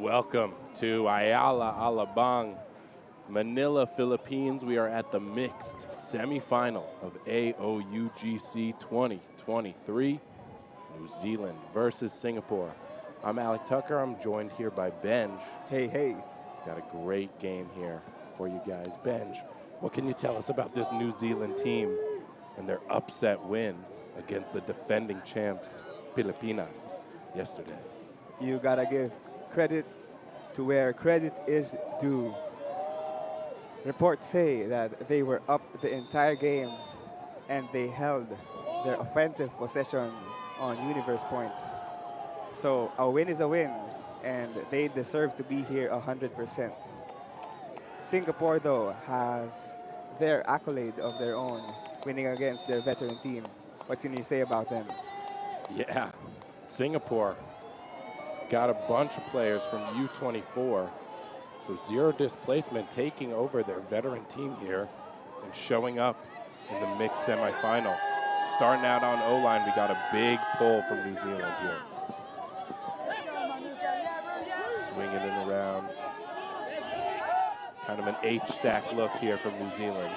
And welcome to Ayala Alabang, Manila, Philippines. We are at the mixed semifinal of AOUGC 2023, New Zealand versus Singapore. I'm Alec Tucker. I'm joined here by Benj. Hey, hey. Got a great game here for you guys. Benj, what can you tell us about this New Zealand team and their upset win against the defending champs, Pilipinas, yesterday? You gotta give credit to where credit is due. Reports say that they were up the entire game and they held their offensive possession on Universe Point. So a win is a win, and they deserve to be here 100%. Singapore, though, has their accolade of their own, winning against their veteran team. What can you say about them? Yeah, Singapore got a bunch of players from U24, so zero displacement taking over their veteran team here and showing up in the mixed semifinal. Starting out on O-line, we got a big pull from New Zealand here. Swinging it around. Kind of an H-stack look here from New Zealand.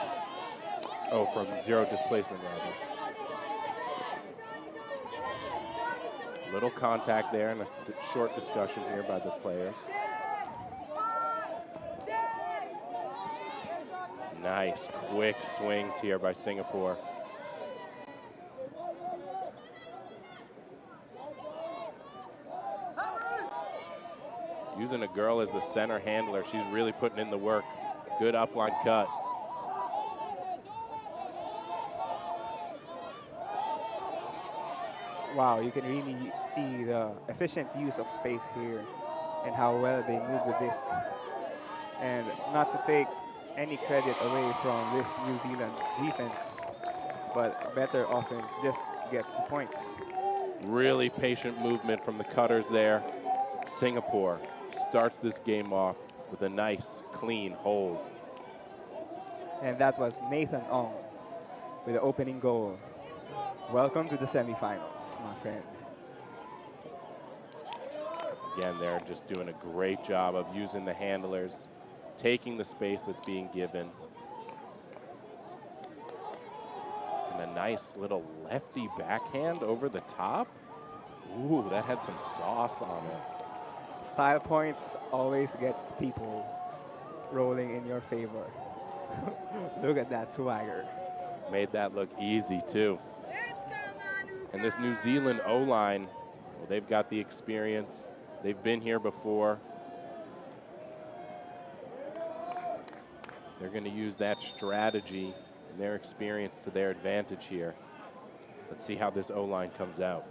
Oh, from zero displacement, rather. Little contact there and a short discussion here by the players. Nice, quick swings here by Singapore. Using a girl as the center handler, she's really putting in the work. Good upline cut. Wow, you can really see the efficient use of space here and how well they move the disc. And not to take any credit away from this New Zealand defense, but better offense just gets the points. Really patient movement from the cutters there. Singapore starts this game off with a nice, clean hold. And that was Nathan Ong with the opening goal. Welcome to the semifinals, my friend. Again, they're just doing a great job of using the handlers, taking the space that's being given. And a nice little lefty backhand over the top. Ooh, that had some sauce on it. Style points always gets the people rolling in your favor. Look at that swagger. Made that look easy, too. And this New Zealand O-line, well, they've got the experience. They've been here before. They're going to use that strategy and their experience to their advantage here. Let's see how this O-line comes out.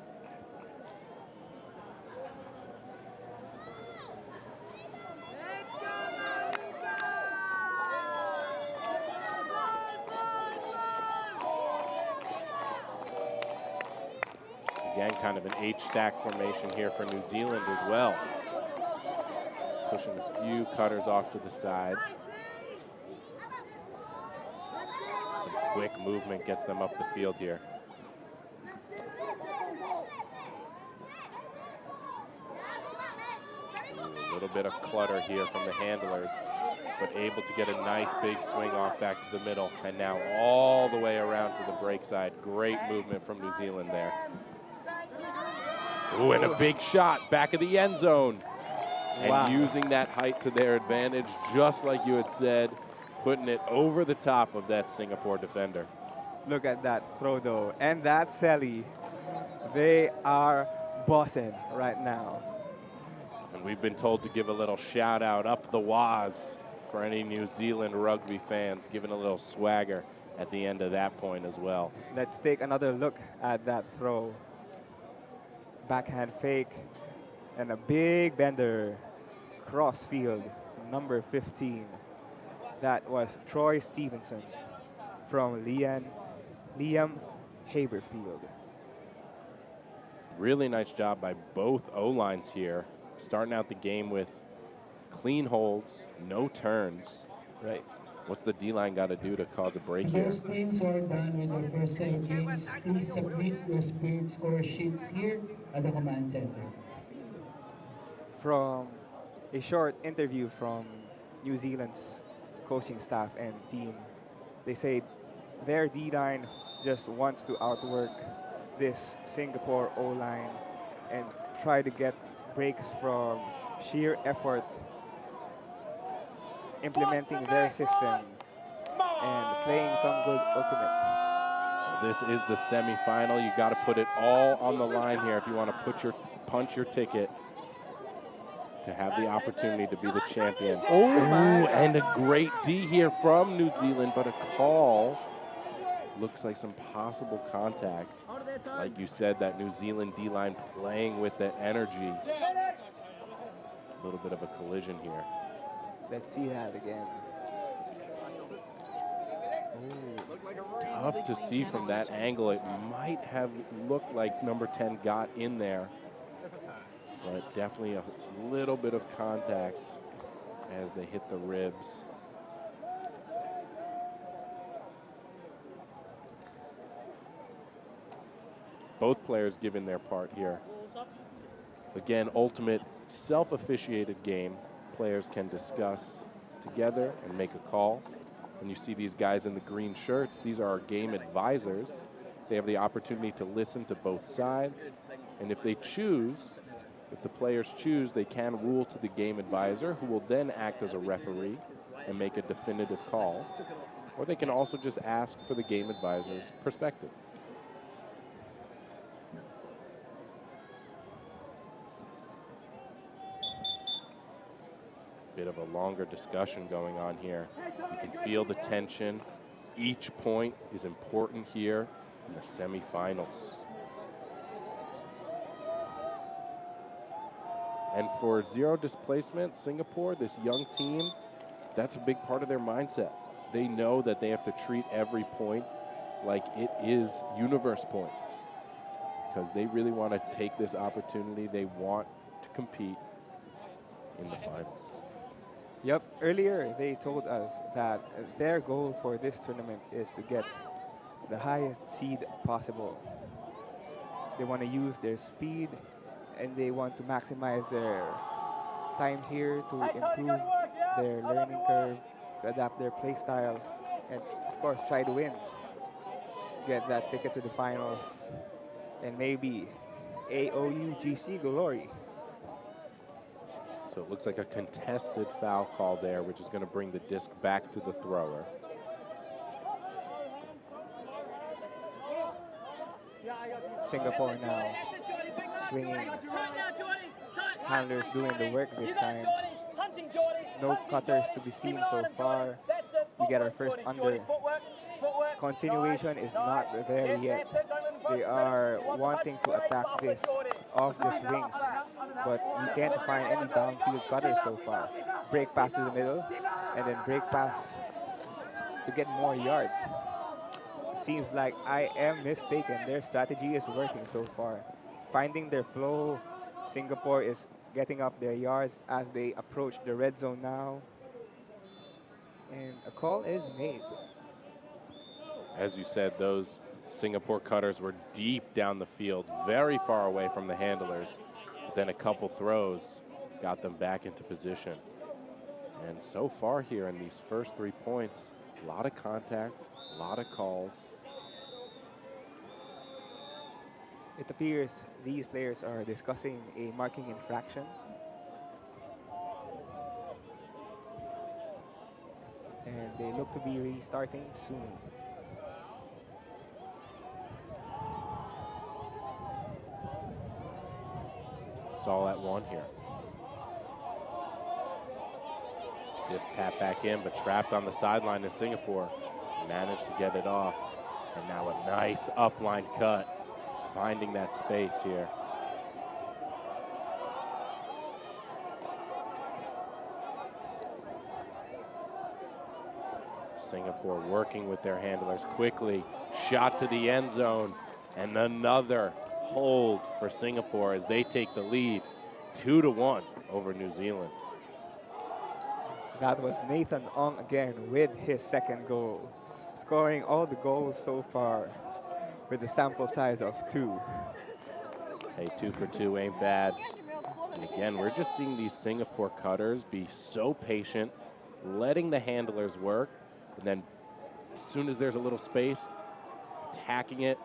Again, kind of an H-stack formation here for New Zealand as well. Pushing a few cutters off to the side. Some quick movement gets them up the field here. Ooh, a little bit of clutter here from the handlers, but able to get a nice big swing off back to the middle. And now all the way around to the break side. Great movement from New Zealand there. Ooh, and a big shot back of the end zone. Wow. And using that height to their advantage, just like you had said, putting it over the top of that Singapore defender. Look at that throw, though. And that Sally. They are bossing right now. And we've been told to give a little shout out up the waz for any New Zealand rugby fans, giving a little swagger at the end of that point as well. Let's take another look at that throw. Backhand fake and a big bender cross field, number 15. That was Troy Stevenson from Liam Haberfield. Really nice job by both O-lines here. Starting out the game with clean holds, no turns. Right. What's the D-line got to do to cause a break here? Those teams who are done with their first set of games, please submit your spirit score sheets here at the command center. From a short interview from New Zealand's coaching staff and team. They say their D-line just wants to outwork this Singapore O-line and try to get breaks from sheer effort implementing their system and playing some good ultimate. This is the semifinal. You got to put it all on the line here if you want to punch your ticket to have the opportunity to be the champion. Oh my! And a great D here from New Zealand, but a call. Looks like some possible contact. Like you said, that New Zealand D-line playing with that energy. A little bit of a collision here. Let's see that again. Tough to see from that angle. It might have looked like number 10 got in there, but definitely a little bit of contact as they hit the ribs. Both players giving their part here. Again, ultimate self-officiated game. Players can discuss together and make a call. When you see these guys in the green shirts, these are our game advisors. They have the opportunity to listen to both sides. And if they choose, if the players choose, they can rule to the game advisor, who will then act as a referee and make a definitive call. Or they can also just ask for the game advisor's perspective. Bit of a longer discussion going on here. You can feel the tension. Each point is important here in the semifinals. And for zero displacement, Singapore, this young team, that's a big part of their mindset. They know that they have to treat every point like it is universe point, because they really want to take this opportunity. They want to compete in the finals. Yep, earlier they told us that their goal for this tournament is to get the highest seed possible. They want to use their speed and they want to maximize their time here to improve their learning curve, to adapt their play style, and of course try to win. Get that ticket to the finals and maybe AOUGC glory. So it looks like a contested foul call there, which is going to bring the disc back to the thrower. Singapore now swinging. Handlers doing the work this time. No cutters to be seen so far. We get our first under. Continuation is not there yet. They are wanting to attack this off the swings, but we can't find any downfield cutters so far. Break pass to the middle, and then break pass to get more yards. Seems like I am mistaken. Their strategy is working so far. Finding their flow, Singapore is getting up their yards as they approach the red zone now. And a call is made. As you said, those Singapore cutters were deep down the field, very far away from the handlers. But then a couple throws got them back into position. And so far here in these first 3 points, a lot of contact, a lot of calls. It appears these players are discussing a marking infraction. And they look to be restarting soon. It's all at one here. This tap back in, but trapped on the sideline is Singapore. Managed to get it off. And now a nice upline cut, finding that space here. Singapore working with their handlers quickly. Shot to the end zone. And another hold for Singapore as they take the lead 2-1 over New Zealand. That was Nathan Ong again with his second goal, scoring all the goals so far with a sample size of 2. Hey, 2 for 2 ain't bad. And again, we're just seeing these Singapore cutters be so patient, letting the handlers work, and then as soon as there's a little space, attacking it,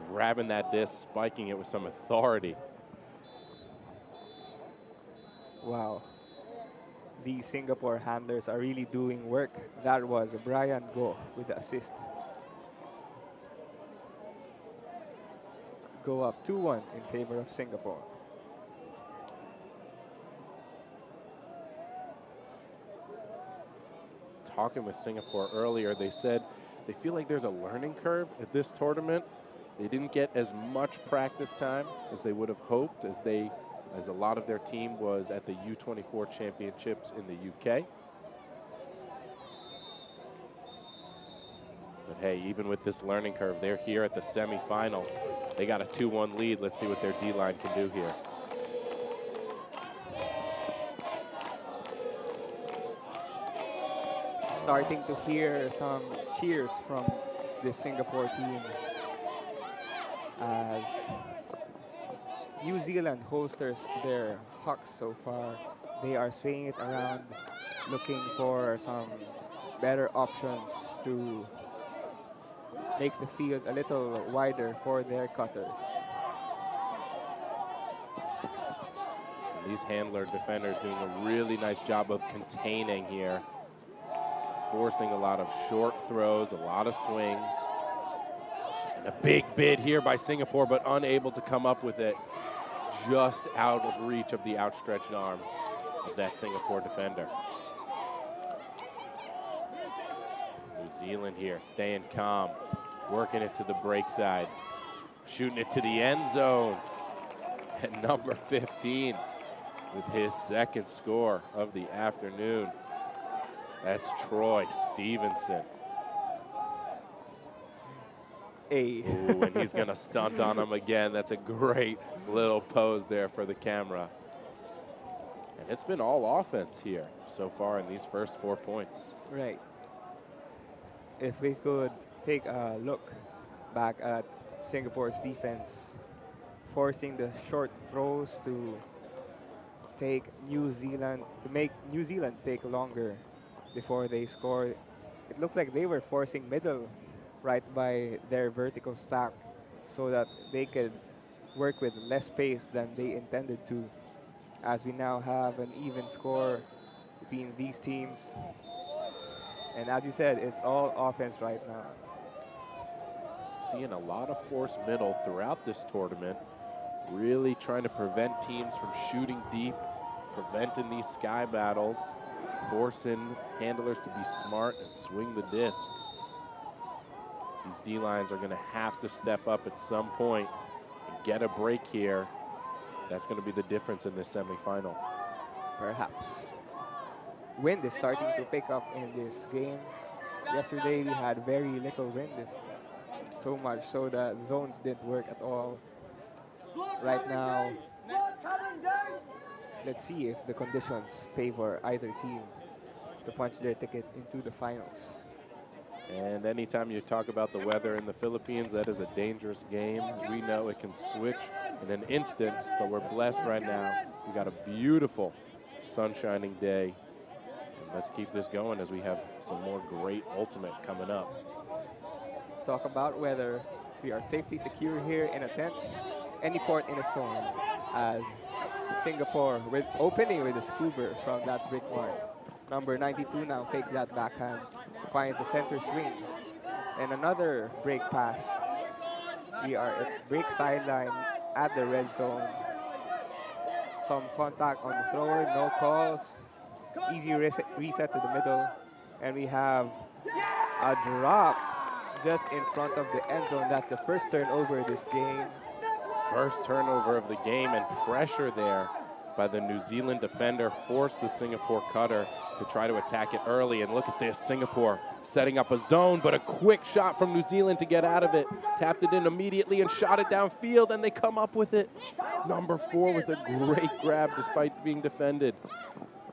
grabbing that disc, spiking it with some authority. Wow. These Singapore handlers are really doing work. That was Brian Go with the assist. Go up 2-1 in favor of Singapore. Talking with Singapore earlier, they said they feel like there's a learning curve at this tournament. They didn't get as much practice time as they would have hoped, as a lot of their team was at the U24 championships in the UK. But hey, even with this learning curve, they're here at the semifinal. They got a 2-1 lead. Let's see what their D-line can do here. Starting to hear some cheers from this Singapore team as New Zealand holsters their Hawks so far. They are swinging it around, looking for some better options to make the field a little wider for their cutters. And these handler defenders doing a really nice job of containing here, forcing a lot of short throws, a lot of swings. And a big bid here by Singapore, but unable to come up with it. Just out of reach of the outstretched arm of that Singapore defender. New Zealand here, staying calm, working it to the break side, shooting it to the end zone. And number 15 with his second score of the afternoon. That's Troy Stevenson. Ooh, and he's gonna stunt on him again. That's a great little pose there for the camera. And it's been all offense here so far in these first 4 points. Right. If we could take a look back at Singapore's defense, forcing the short throws to make New Zealand take longer before they score. It looks like they were forcing middle right by their vertical stack so that they could work with less pace than they intended to, as we now have an even score between these teams. And as you said, it's all offense right now. Seeing a lot of forced middle throughout this tournament, really trying to prevent teams from shooting deep, preventing these sky battles, forcing handlers to be smart and swing the disc. These D-lines are going to have to step up at some point and get a break here. That's going to be the difference in this semifinal. Perhaps. Wind is starting to pick up in this game. Yesterday we had very little wind, so much so that zones didn't work at all. Right now, let's see if the conditions favor either team to punch their ticket into the finals. And anytime you talk about the weather in the Philippines, that is a dangerous game. We know it can switch in an instant, but we're blessed right now. We got a beautiful sun-shining day. And let's keep this going as we have some more great ultimate coming up. Talk about weather. We are safely secure here in a tent, any port in a storm, as Singapore opening with a scuba from that brick mark. Number 92 now fakes that backhand, finds the center swing, and another break pass. We are at break sideline at the red zone. Some contact on the thrower, no calls. Easy reset to the middle, and we have a drop just in front of the end zone. That's the first turnover this game. First turnover of the game, and pressure there by the New Zealand defender forced the Singapore cutter to try to attack it early. And look at this, Singapore setting up a zone, but a quick shot from New Zealand to get out of it. Tapped it in immediately and shot it downfield, and they come up with it. Number 4 with a great grab despite being defended.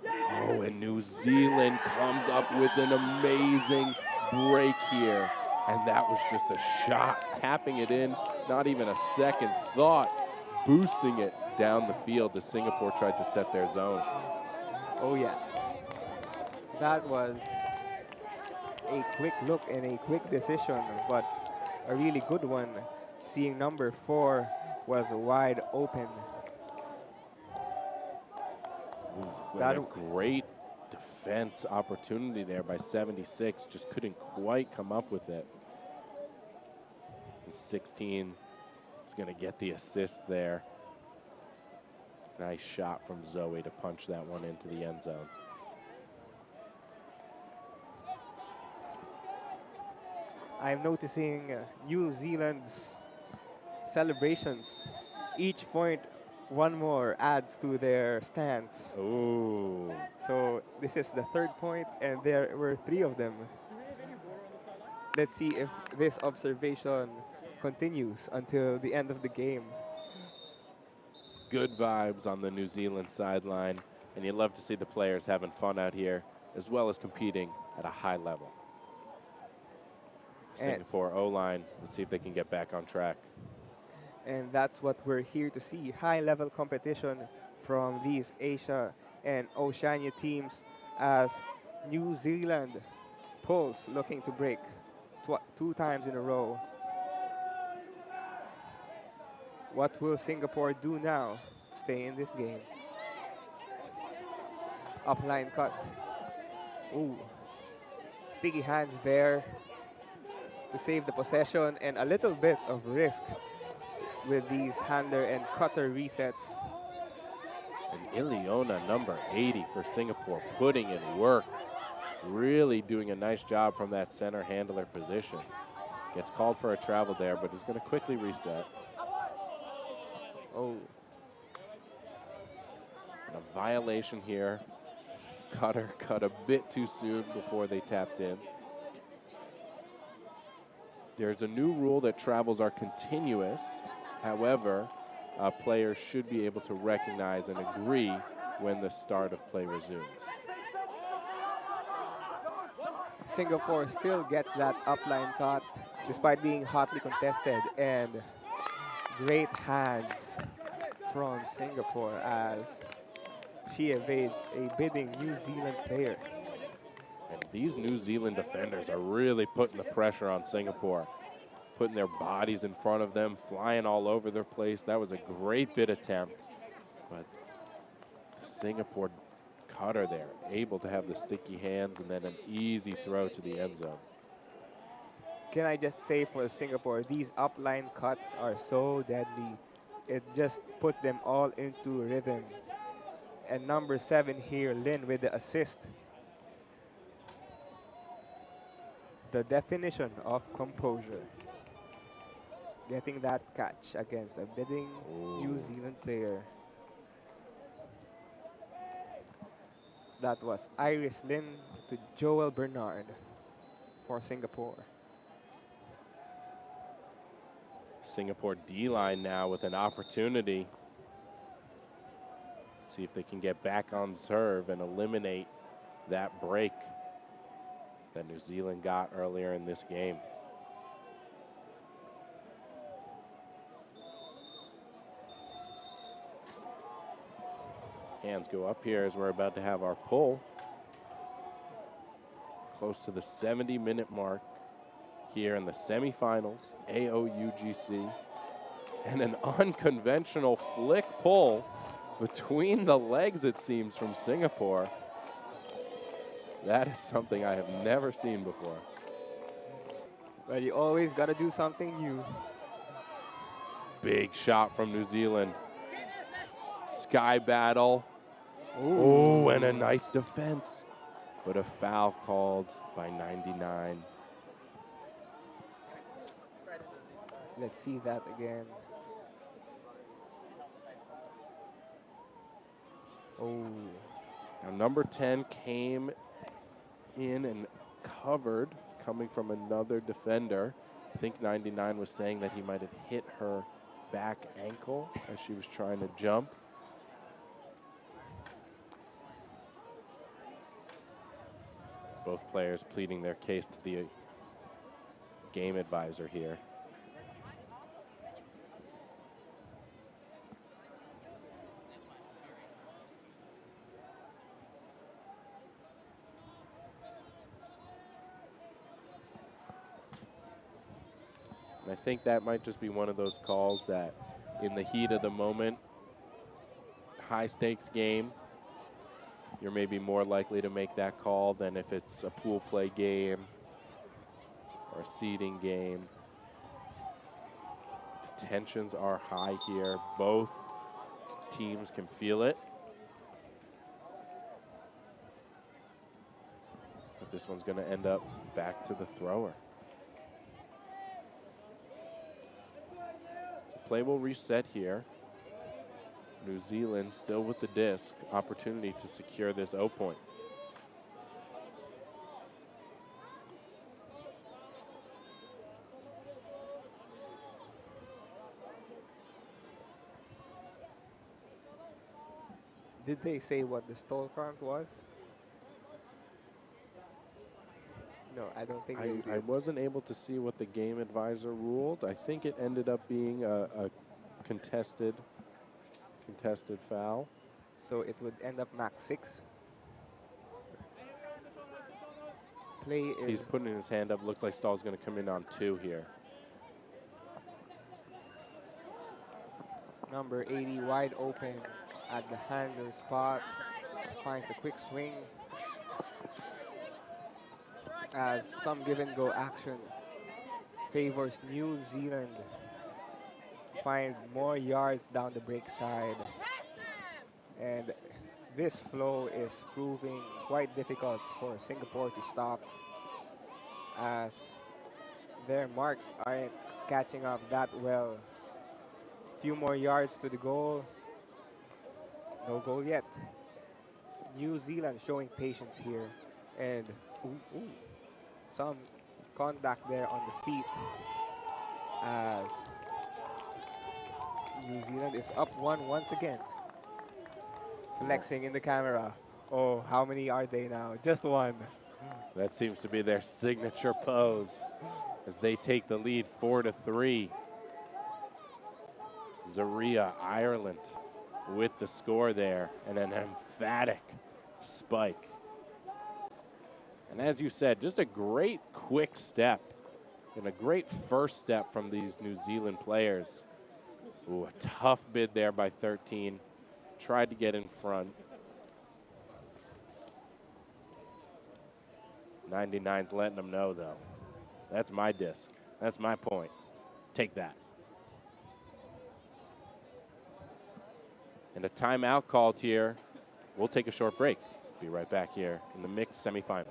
Oh, and New Zealand comes up with an amazing break here. And that was just a shot, tapping it in, not even a second thought, boosting it down the field as Singapore tried to set their zone. Oh yeah. That was a quick look and a quick decision, but a really good one. Seeing number 4 was wide open. And a great defense opportunity there by 76. Just couldn't quite come up with it. And 16 is going to get the assist there. Nice shot from Zoe to punch that one into the end zone. I'm noticing New Zealand's celebrations. Each point, one more adds to their stance. Ooh. So this is the 3rd point, and there were 3 of them. Let's see if this observation continues until the end of the game. Good vibes on the New Zealand sideline, and you love to see the players having fun out here, as well as competing at a high level. Singapore O-line, let's see if they can get back on track. And that's what we're here to see, high-level competition from these Asia and Oceania teams as New Zealand pulls looking to break 2 times in a row. What will Singapore do now? Stay in this game. Upline cut. Ooh. Sticky hands there to save the possession, and a little bit of risk with these handler and cutter resets. And Ileona, number 80 for Singapore, putting in work. Really doing a nice job from that center handler position. Gets called for a travel there, but is going to quickly reset. Oh. And a violation here. Cutter cut a bit too soon before they tapped in. There's a new rule that travels are continuous. However, players should be able to recognize and agree when the start of play resumes. Singapore still gets that upline cut despite being hotly contested, and great hands from Singapore as she evades a bidding New Zealand player. And these New Zealand defenders are really putting the pressure on Singapore, putting their bodies in front of them, flying all over their place. That was a great bid attempt, but the Singapore cutter there, able to have the sticky hands and then an easy throw to the end zone. Can I just say for Singapore, these upline cuts are so deadly. It just puts them all into rhythm. And number 7 here, Lin, with the assist. The definition of composure. Getting that catch against a bidding New Zealand player. That was Iris Lin to Joel Bernard for Singapore. Singapore D-line now with an opportunity. See if they can get back on serve and eliminate that break that New Zealand got earlier in this game. Hands go up here as we're about to have our pull. Close to the 70-minute mark here in the semifinals, AOUGC. And an unconventional flick pull between the legs, it seems, from Singapore. That is something I have never seen before. Well, you always got to do something new. Big shot from New Zealand. Sky battle. Ooh. Oh, and a nice defense. But a foul called by 99. Let's see that again. Oh. Now number 10 came in and covered, coming from another defender. I think 99 was saying that he might have hit her back ankle as she was trying to jump. Both players pleading their case to the game advisor here. And I think that might just be one of those calls that in the heat of the moment, high stakes game, you're maybe more likely to make that call than if it's a pool play game or a seeding game. The tensions are high here. Both teams can feel it. But this one's going to end up back to the thrower. So play will reset here. New Zealand still with the disc. Opportunity to secure this O point. Did they say what the stall count was? No, I don't think they did. I wasn't able to see what the game advisor ruled. I think it ended up being a contested foul. So it would end up max 6. Play is He's putting his hand up. Looks like Stahl's going to come in on 2 here. number 80 wide open at the handler spot. Finds a quick swing as some give and go action favors New Zealand. Find more yards down the break side. And this flow is proving quite difficult for Singapore to stop as their marks aren't catching up that well. Few more yards to the goal. No goal yet. New Zealand showing patience here. And some contact there on the feet as New Zealand is up 1 once again. Flexing in the camera. Oh, how many are they now? Just 1. That seems to be their signature pose as they take the lead 4-3. Zaria, Ireland with the score there and an emphatic spike. And as you said, just a great quick step and a great first step from these New Zealand players. Ooh, a tough bid there by 13. Tried to get in front. 99's letting them know, though. That's my disc. That's my point. Take that. And a timeout called here. We'll take a short break. Be right back here in the mixed semifinal.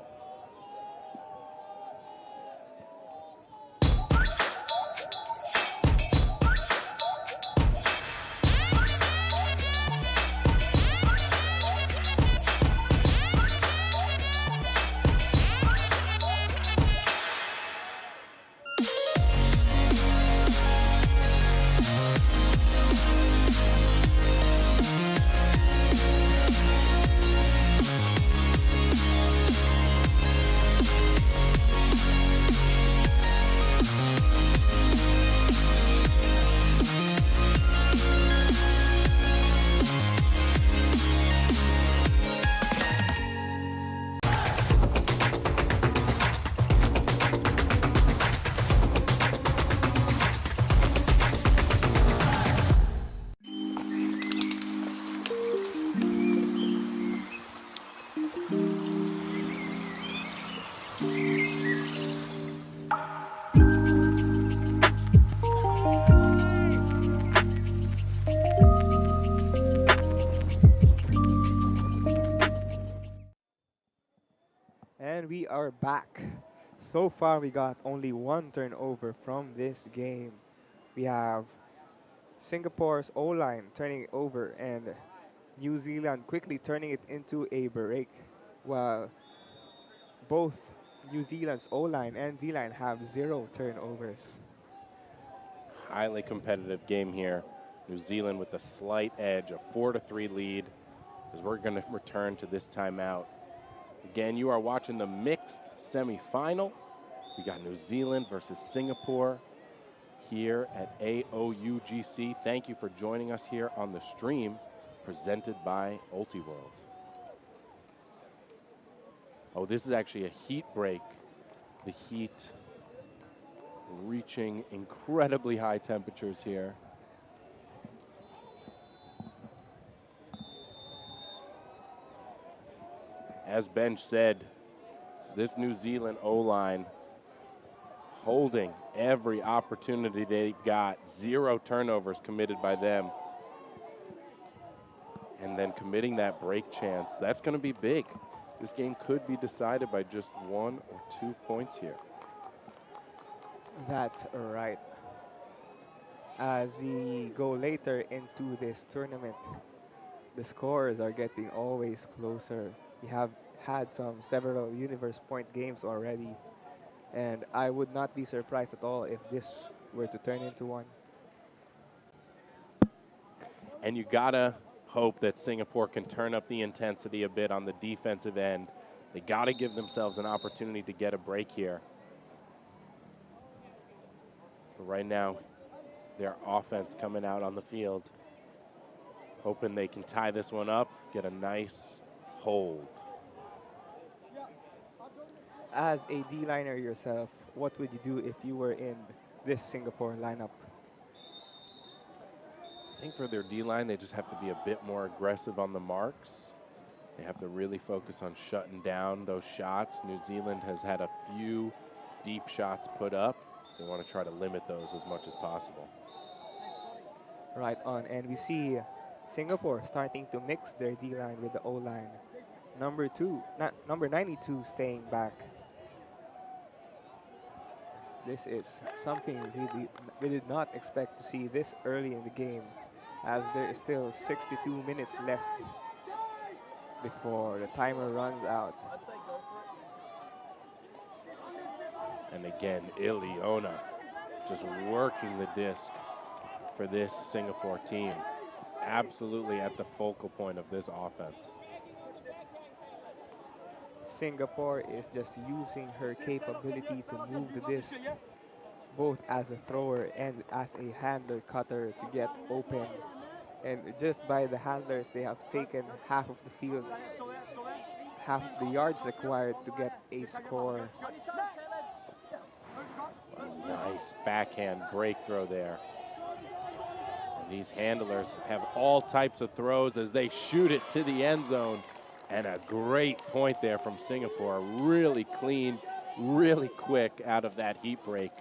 And we are back. So far, we got only 1 turnover from this game. We have Singapore's O-line turning it over and New Zealand quickly turning it into a break, while both New Zealand's O-line and D-line have 0 turnovers. Highly competitive game here. New Zealand with a slight edge, a 4-3 lead, as we're going to return to this timeout. Again, you are watching the mixed semifinal. We got New Zealand versus Singapore here at AOUGC. Thank you for joining us here on the stream presented by Ultiworld. Oh, this is actually a heat break. The Heat reaching incredibly high temperatures here. As Benj said, this New Zealand O-line holding every opportunity they've got. 0 turnovers committed by them. And then committing that break chance, that's going to be big. This game could be decided by just 1 or 2 points here. That's right. As we go later into this tournament, the scores are getting always closer. We have had several universe point games already, and I would not be surprised at all if this were to turn into one. And you gotta hope that Singapore can turn up the intensity a bit on the defensive end. They gotta give themselves an opportunity to get a break here. But right now, their offense coming out on the field, hoping they can tie this one up, get a nice hold. As a D-liner yourself, what would you do if you were in this Singapore lineup? I think for their D-line, they just have to be a bit more aggressive on the marks. They have to really focus on shutting down those shots. New Zealand has had a few deep shots put up, so they want to try to limit those as much as possible. Right on, and we see Singapore starting to mix their D-line with the O-line. Number 92 staying back. This is something we did not expect to see this early in the game, as there is still 62 minutes left before the timer runs out. And again, Iliona just working the disc for this Singapore team. Absolutely at the focal point of this offense. Singapore is just using her capability to move the disc, both as a thrower and as a handler cutter, to get open. And just by the handlers, they have taken half of the field, half of the yards required to get a score. A nice backhand break throw there. And these handlers have all types of throws as they shoot it to the end zone. And a great point there from Singapore. Really clean, really quick out of that heat break.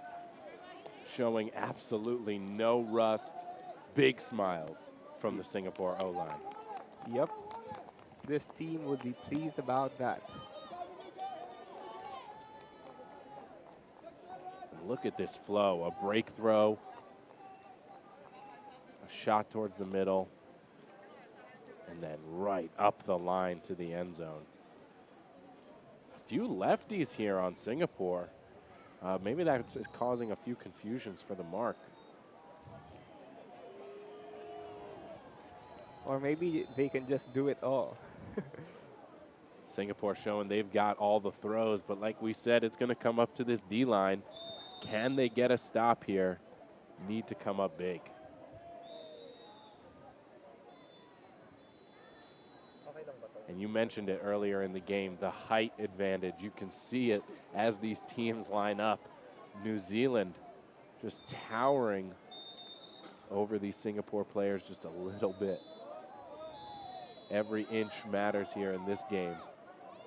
Showing absolutely no rust. Big smiles from the Singapore O-line. Yep, this team would be pleased about that. And look at this flow. A break throw. A shot towards the middle. And then right up the line to the end zone. A few lefties here on Singapore. Maybe that's causing a few confusions for the mark. Or maybe they can just do it all. Singapore showing they've got all the throws, but like we said, it's going to come up to this D-line. Can they get a stop here? Need to come up big. And you mentioned it earlier in the game, the height advantage. You can see it as these teams line up. New Zealand just towering over these Singapore players just a little bit. Every inch matters here in this game.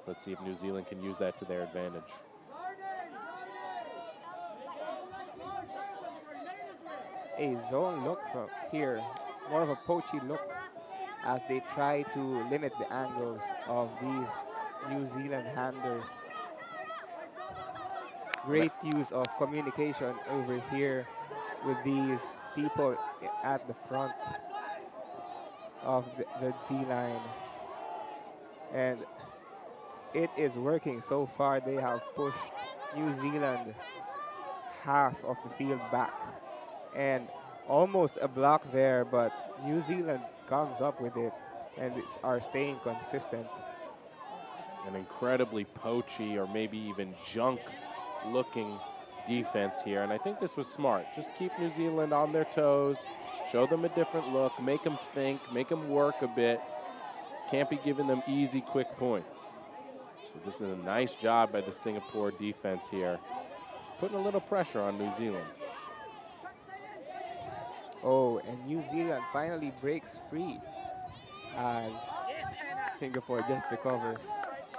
Let's see if New Zealand can use that to their advantage. A zone look from here, more of a poachy look, as they try to limit the angles of these New Zealand handlers. Great use of communication over here with these people at the front of the D-line. And it is working so far. They have pushed New Zealand half of the field back. And almost a block there, but New Zealand comes up with it and are staying consistent. An incredibly poachy or maybe even junk looking defense here, and I think this was smart. Just keep New Zealand on their toes, show them a different look, make them think, make them work a bit. Can't be giving them easy, quick points. So this is a nice job by the Singapore defense here. Just putting a little pressure on New Zealand. Oh, and New Zealand finally breaks free as Singapore just recovers.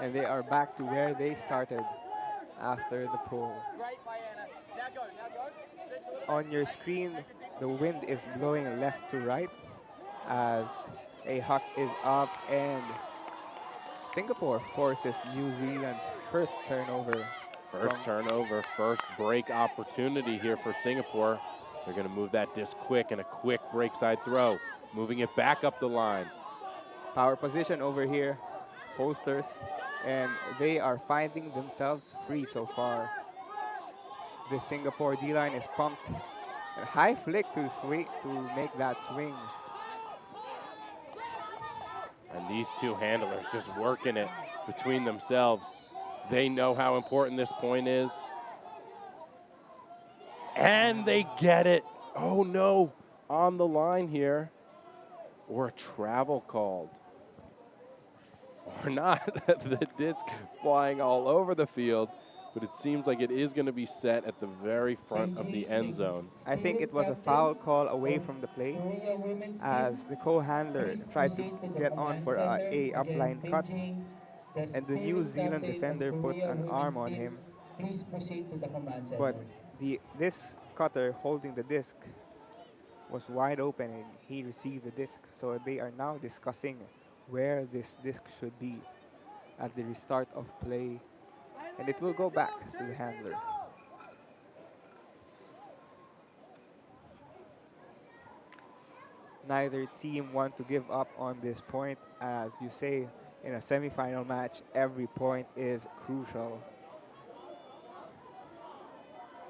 And they are back to where they started after the pull. On your screen, the wind is blowing left to right as a huck is up and Singapore forces New Zealand's first turnover. First turnover, first break opportunity here for Singapore. They're going to move that disc quick and a quick break side throw, moving it back up the line. Power position over here, posters, and they are finding themselves free so far. The Singapore D-line is pumped. A high flick to swing to make that swing. And these two handlers just working it between themselves. They know how important this point is. And they get it. Oh no, on the line here. Or a travel called. Or not. The disc flying all over the field. But it seems like it is going to be set at the very front of the end zone. I think it was a foul call away from the play as the co-handler tried to get on for a upline cut and the New Zealand defender put an arm on him. But this cutter holding the disc was wide open and he received the disc. So they are now discussing where this disc should be at the restart of play. And it will go back to the handler. Neither team want to give up on this point. As you say, in a semifinal match, every point is crucial.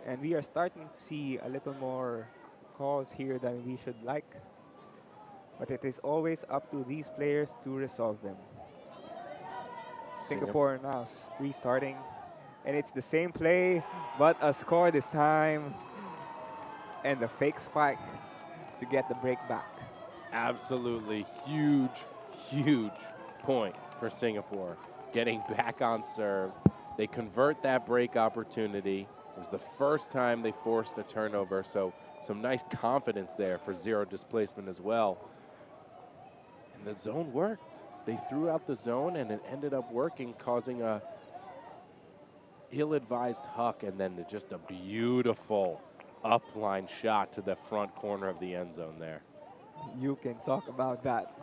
And we are starting to see a little more calls here than we should like. But it is always up to these players to resolve them. Singapore now restarting. And it's the same play, but a score this time. And the fake spike to get the break back. Absolutely huge, huge point for Singapore. Getting back on serve. They convert that break opportunity. It was the first time they forced a turnover, so some nice confidence there for zero displacement as well. And the zone worked. They threw out the zone, and it ended up working, causing a ill-advised huck, and then just a beautiful upline shot to the front corner of the end zone there. You can talk about that.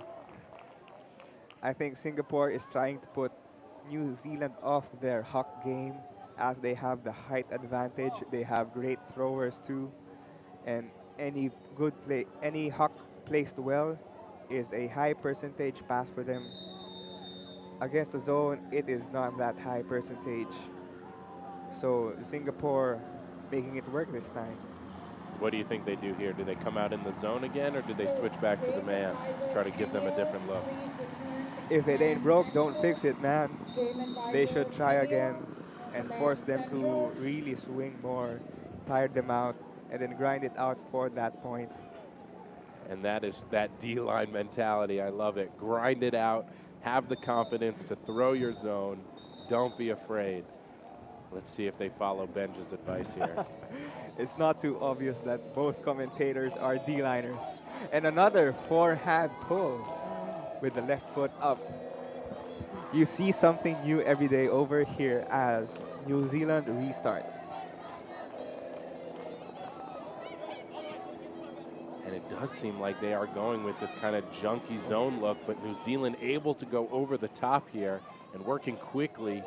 I think Singapore is trying to put New Zealand off their huck game as they have the height advantage. They have great throwers too. And any good play, any huck placed well is a high percentage pass for them. Against the zone, it is not that high percentage. So Singapore making it work this time. What do you think they do here? Do they come out in the zone again, or do they switch back to the man, try to give them a different look? If it ain't broke, don't fix it, man. They should try again and force them to really swing more, tire them out, and then grind it out for that point. And that is that D-line mentality. I love it. Grind it out. Have the confidence to throw your zone. Don't be afraid. Let's see if they follow Benja's advice here. It's not too obvious that both commentators are D-liners. And another forehand pull with the left foot up. You see something new every day over here as New Zealand restarts. And it does seem like they are going with this kind of junky zone look, but New Zealand able to go over the top here and working quickly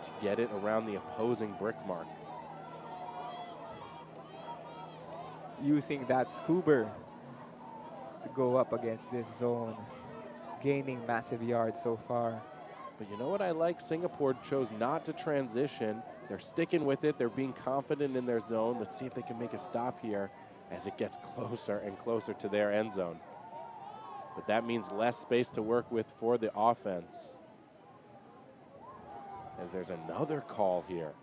to get it around the opposing brick mark. Using that scuba to go up against this zone, gaining massive yards so far. But you know what I like? Singapore chose not to transition. They're sticking with it. They're being confident in their zone. Let's see if they can make a stop here as it gets closer and closer to their end zone. But that means less space to work with for the offense. As there's another call here.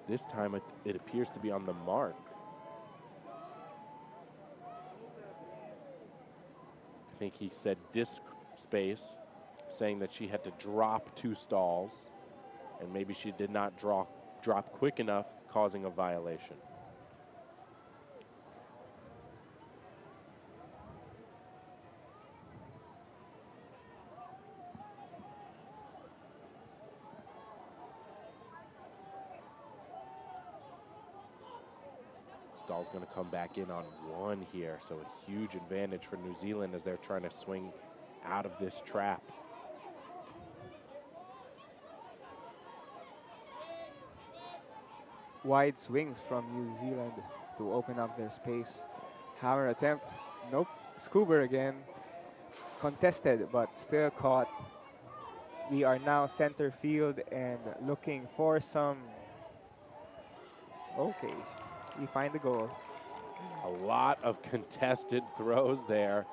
This time it appears to be on the mark. I think he said disc space, saying that she had to drop 2 stalls, and maybe she did not drop quick enough, causing a violation. Stahl's going to come back in on one here, so a huge advantage for New Zealand as they're trying to swing out of this trap. Wide swings from New Zealand to open up their space. Hammer attempt. Nope. Scuba again. Contested, but still caught. We are now center field and looking for some. Okay. We find the goal. A lot of contested throws there,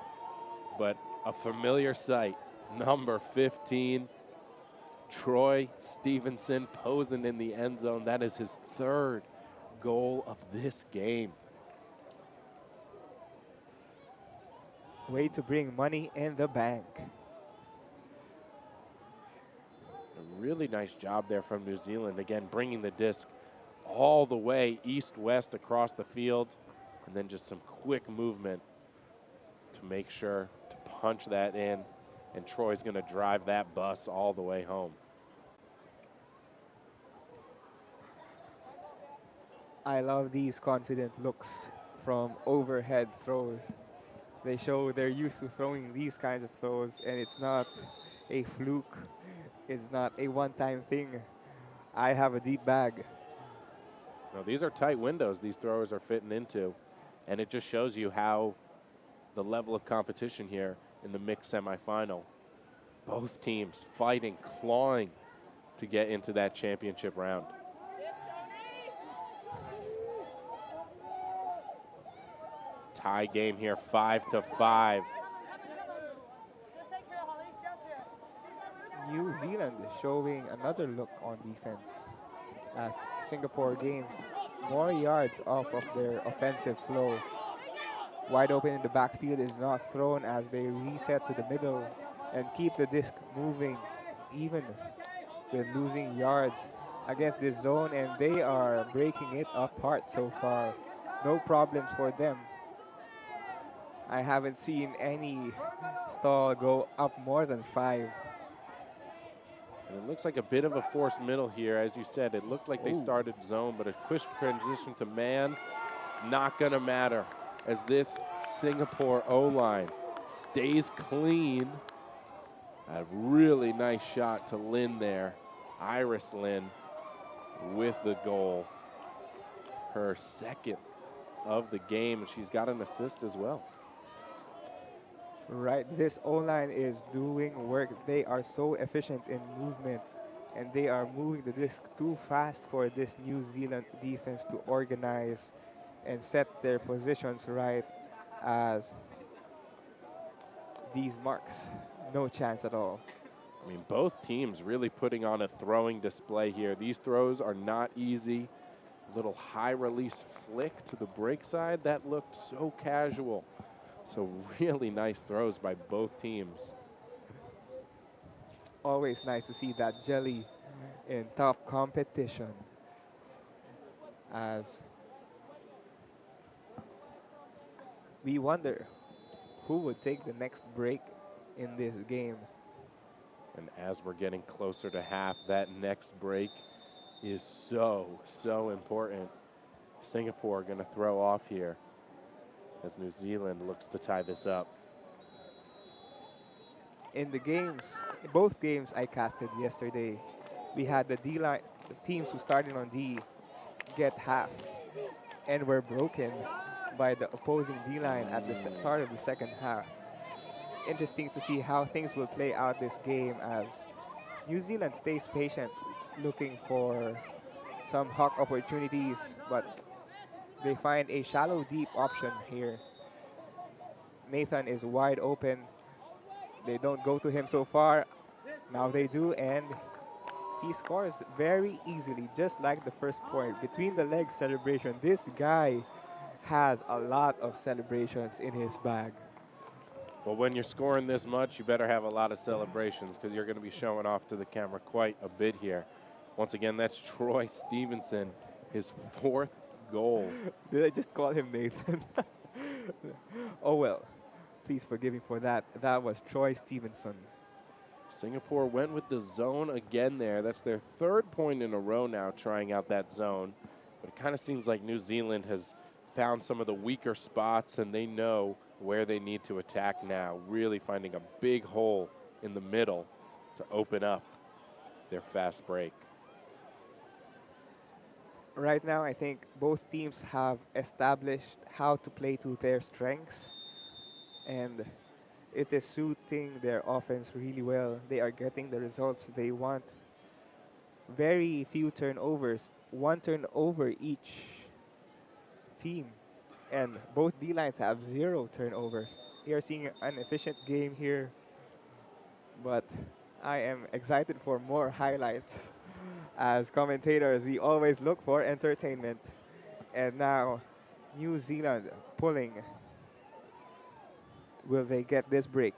but a familiar sight. Number 15, Troy Stevenson posing in the end zone. That is his third goal of this game. Way to bring money in the bank. A really nice job there from New Zealand. Again, bringing the disc all the way east-west across the field, and then just some quick movement to make sure to punch that in, and Troy's going to drive that bus all the way home. I love these confident looks from overhead throws. They show they're used to throwing these kinds of throws, and it's not a fluke. It's not a one-time thing. I have a deep bag. Now, these are tight windows these throwers are fitting into, and it just shows you how the level of competition here in the mixed semifinal. Both teams fighting, clawing to get into that championship round. Tie game here, 5-5. New Zealand showing another look on defense as Singapore gains more yards off of their offensive flow. Wide open in the backfield is not thrown as they reset to the middle and keep the disc moving even with losing yards against this zone, and they are breaking it apart so far. No problems for them. I haven't seen any stall go up more than 5. And it looks like a bit of a forced middle here. As you said, it looked like they started zone, but a quick transition to man, it's not going to matter as this Singapore O-line stays clean. A really nice shot to Lin there. Iris Lin with the goal. Her second of the game, and she's got an assist as well. Right, this O-line is doing work. They are so efficient in movement, and they are moving the disc too fast for this New Zealand defense to organize and set their positions right as these marks. No chance at all. I mean, both teams really putting on a throwing display here. These throws are not easy. Little high release flick to the break side. That looked so casual. So really nice throws by both teams. Always nice to see that jelly in top competition. As we wonder who would take the next break in this game. And as we're getting closer to half, that next break is so important. Singapore going to throw off here as New Zealand looks to tie this up. In the games, both games I casted yesterday, we had the D-line, the teams who started on D get half and were broken by the opposing D-line at the start of the second half. Interesting to see how things will play out this game as New Zealand stays patient, looking for some hawk opportunities, but they find a shallow deep option here. Nathan is wide open. They don't go to him so far. Now they do, and he scores very easily, just like the first point. Between the legs celebration. This guy has a lot of celebrations in his bag. Well, when you're scoring this much, you better have a lot of celebrations because you're going to be showing off to the camera quite a bit here. Once again, that's Troy Stevenson, his 4th goal. Did I just call him Nathan? Oh well, please forgive me for that. That was Troy Stevenson. Singapore went with the zone again there. That's their 3rd point in a row now trying out that zone. But it kind of seems like New Zealand has found some of the weaker spots, and they know where they need to attack now, really finding a big hole in the middle to open up their fast break. Right now, I think both teams have established how to play to their strengths, and it is suiting their offense really well. They are getting the results they want. Very few turnovers, 1 turnover each team, and both D-lines have 0 turnovers. We are seeing an efficient game here, but I am excited for more highlights. As commentators, we always look for entertainment. And now, New Zealand pulling. Will they get this break?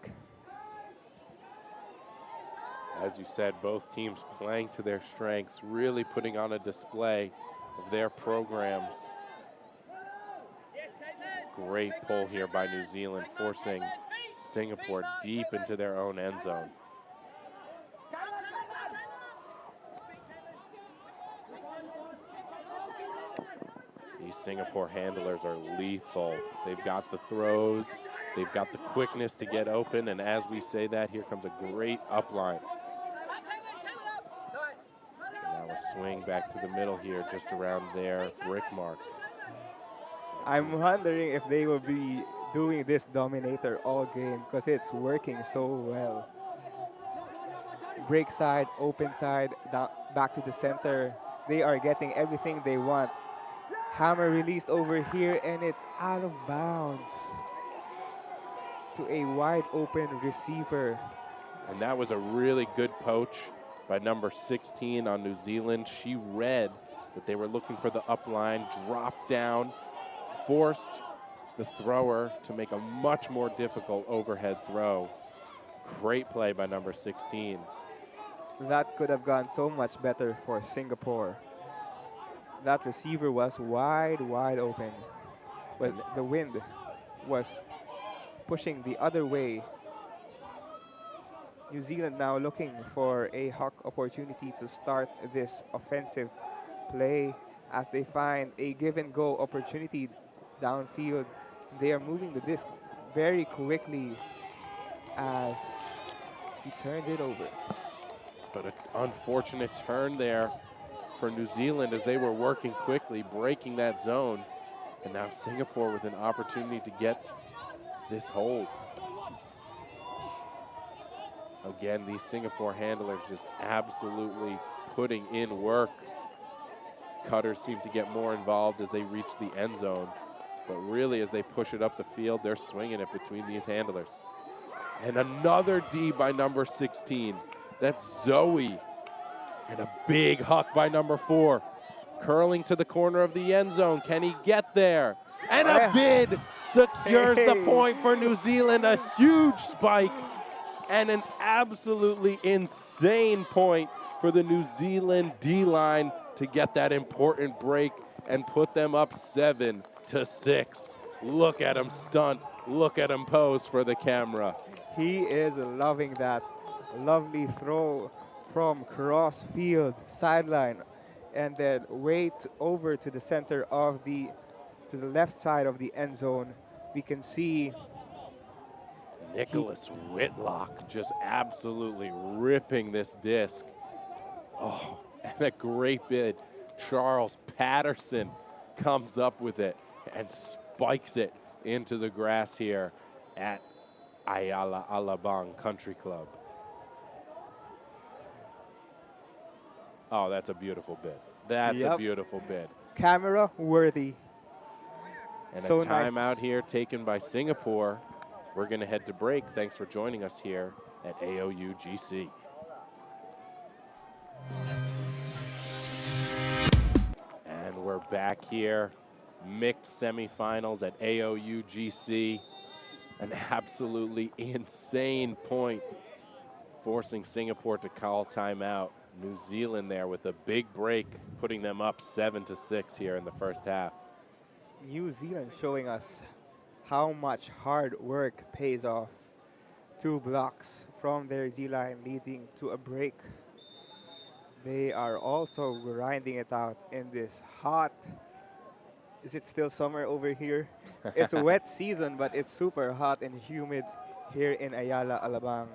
As you said, both teams playing to their strengths, really putting on a display of their programs. Great pull here by New Zealand, forcing Singapore deep into their own end zone. These Singapore handlers are lethal. They've got the throws, they've got the quickness to get open, and as we say that, here comes a great upline. And now a swing back to the middle here, just around their brick mark. I'm wondering if they will be doing this dominator all game because it's working so well. Break side, open side, down, back to the center. They are getting everything they want. Hammer released over here, and it's out of bounds to a wide open receiver. And that was a really good poach by number 16 on New Zealand. She read that they were looking for the upline, dropped down, forced the thrower to make a much more difficult overhead throw. Great play by number 16. That could have gone so much better for Singapore. That receiver was wide open. But the wind was pushing the other way. New Zealand now looking for a hawk opportunity to start this offensive play as they find a give and go opportunity downfield. They are moving the disc very quickly as he turned it over. But an unfortunate turn there for New Zealand as they were working quickly, breaking that zone. And now Singapore with an opportunity to get this hold. Again, these Singapore handlers just absolutely putting in work. Cutters seem to get more involved as they reach the end zone. But really, as they push it up the field, they're swinging it between these handlers. And another D by number 16. That's Zoe. And a big huck by number 4. Curling to the corner of the end zone. Can he get there? And a bid secures the point for New Zealand. A huge spike and an absolutely insane point for the New Zealand D-line to get that important break and put them up 7-6. Look at him stunt. Look at him pose for the camera. He is loving that lovely throw from cross field sideline and then waits over to the center of the left side of the end zone. We can see Nicholas Whitlock just absolutely ripping this disc. Oh, and a great bid. Charles Patterson comes up with it and spikes it into the grass here at Ayala Alabang Country Club. Oh, that's a beautiful bid. That's a beautiful bid. Camera worthy. And so a timeout nice. here taken by Singapore. We're going to head to break. Thanks for joining us here at AOUGC. And we're back here. Mixed semifinals at AOUGC. An absolutely insane point, forcing Singapore to call timeout. New Zealand there with a big break, putting them up 7-6 here in the first half. New Zealand showing us how much hard work pays off. 2 blocks from their D-line leading to a break. They are also grinding it out in this hot, is it still summer over here? It's a wet season, but it's super hot and humid here in Ayala, Alabang.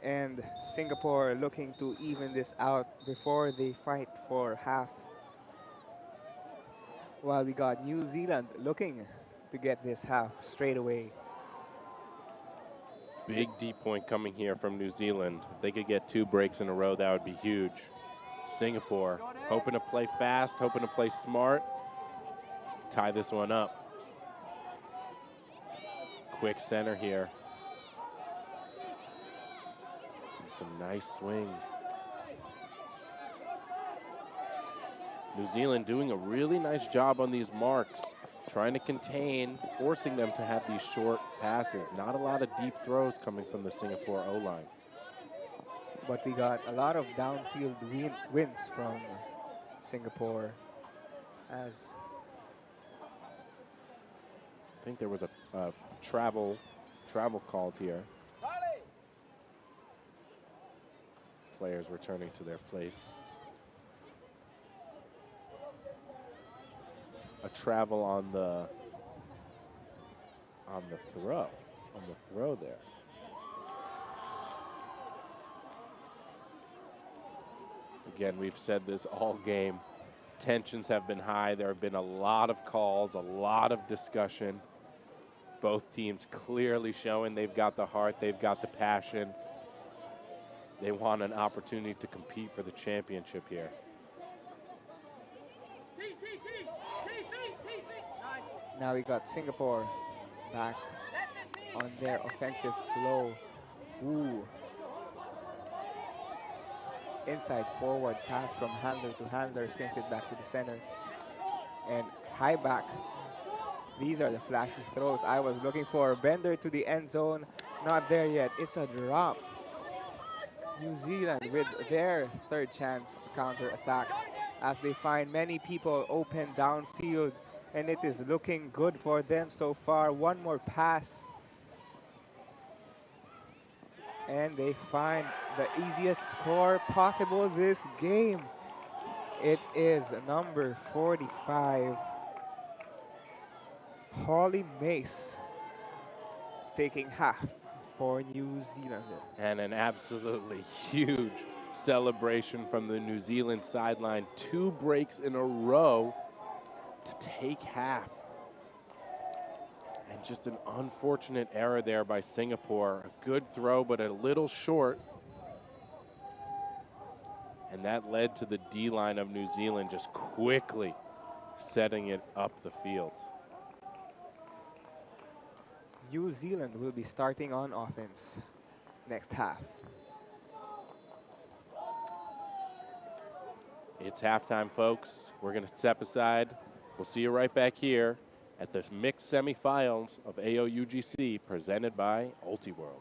And Singapore looking to even this out before they fight for half. While we got New Zealand looking to get this half straight away. Big deep point coming here from New Zealand. If they could get 2 breaks in a row, that would be huge. Singapore hoping to play fast, hoping to play smart, tie this one up. Quick center here. Some nice swings. New Zealand doing a really nice job on these marks, trying to contain, forcing them to have these short passes. Not a lot of deep throws coming from the Singapore O-line. But we got a lot of downfield wins from Singapore. As I think there was a travel called here. Players returning to their place. A travel on the throw there. Again, we've said this all game. Tensions have been high. There have been a lot of calls, a lot of discussion. Both teams clearly showing they've got the heart, they've got the passion. They want an opportunity to compete for the championship here. now we got Singapore back on their offensive flow. Ooh. Inside forward pass from handler to handler, swings it back to the center. And high back. These are the flashy throws I was looking for. Bender to the end zone, not there yet. It's a drop. New Zealand with their third chance to counter attack as they find many people open downfield, and it is looking good for them so far. One more pass. And they find the easiest score possible this game. It is number 45, Holly Mace, taking half for New Zealand. And an absolutely huge celebration from the New Zealand sideline. 2 breaks in a row to take half. And just an unfortunate error there by Singapore. A good throw, but a little short. And that led to the D-line of New Zealand just quickly setting it up the field. New Zealand will be starting on offense next half. It's halftime, folks. We're going to step aside. We'll see you right back here at the mixed semifinals of AOUGC presented by Ultiworld.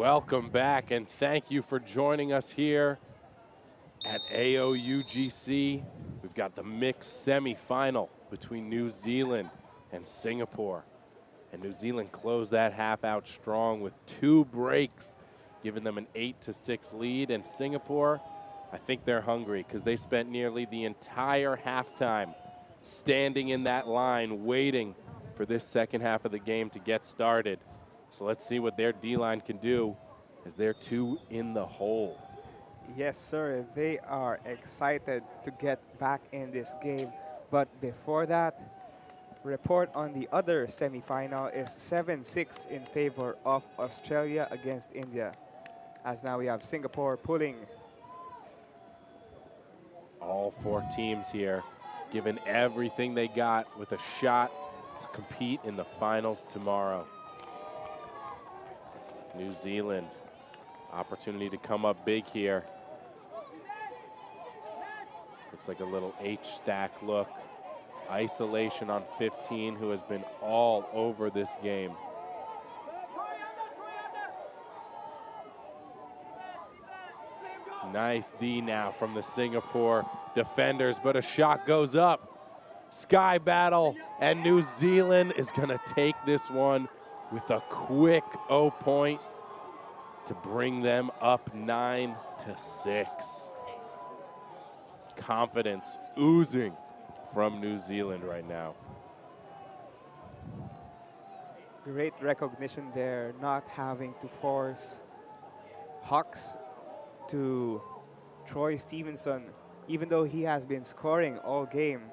Welcome back, and thank you for joining us here at AOUGC. We've got the mixed semifinal between New Zealand and Singapore. And New Zealand closed that half out strong with 2 breaks, giving them an 8-6 lead. And Singapore, I think they're hungry because they spent nearly the entire halftime standing in that line waiting for this second half of the game to get started. So let's see what their D-line can do as they're 2 in the hole. Yes, sir. They are excited to get back in this game. But before that, report on the other semifinal is 7-6 in favor of Australia against India. As now we have Singapore pulling. All 4 teams here giving everything they got with a shot to compete in the finals tomorrow. New Zealand, opportunity to come up big here. Looks like a little H-stack look. Isolation on 15, who has been all over this game. Nice D now from the Singapore defenders, but a shot goes up. Sky battle, and New Zealand is gonna take this one with a quick 0 point to bring them up 9-6. Confidence oozing from New Zealand right now. Great recognition there, not having to force Hawks to Troy Stevenson, even though he has been scoring all game.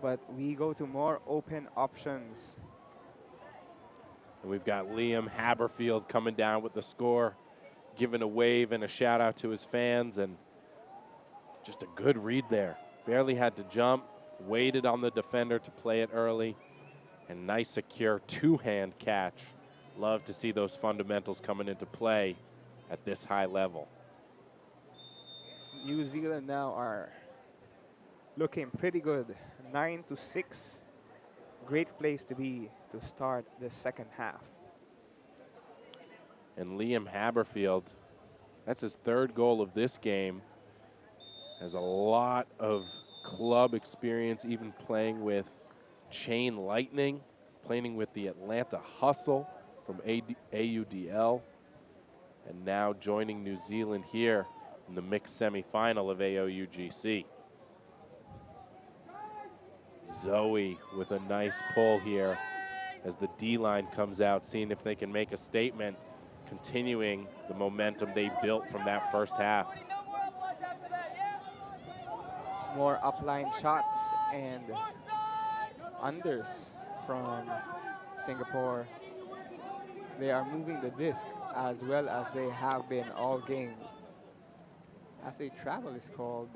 But we go to more open options. And we've got Liam Haberfield coming down with the score, giving a wave and a shout out to his fans, and just a good read there. Barely had to jump, waited on the defender to play it early, and nice secure 2-hand catch. Love to see those fundamentals coming into play at this high level. New Zealand now are looking pretty good. 9-6. Great place to be to start the second half. And Liam Haberfield, that's his 3rd goal of this game. Has a lot of club experience, even playing with Chain Lightning, playing with the Atlanta Hustle from AUDL, and now joining New Zealand here in the mixed semifinal of AOUGC. Zoe with a nice pull here as the D-line comes out, seeing if they can make a statement, continuing the momentum they built from that first half. More upline shots and unders from Singapore. They are moving the disc as well as they have been all game. As a travel is called.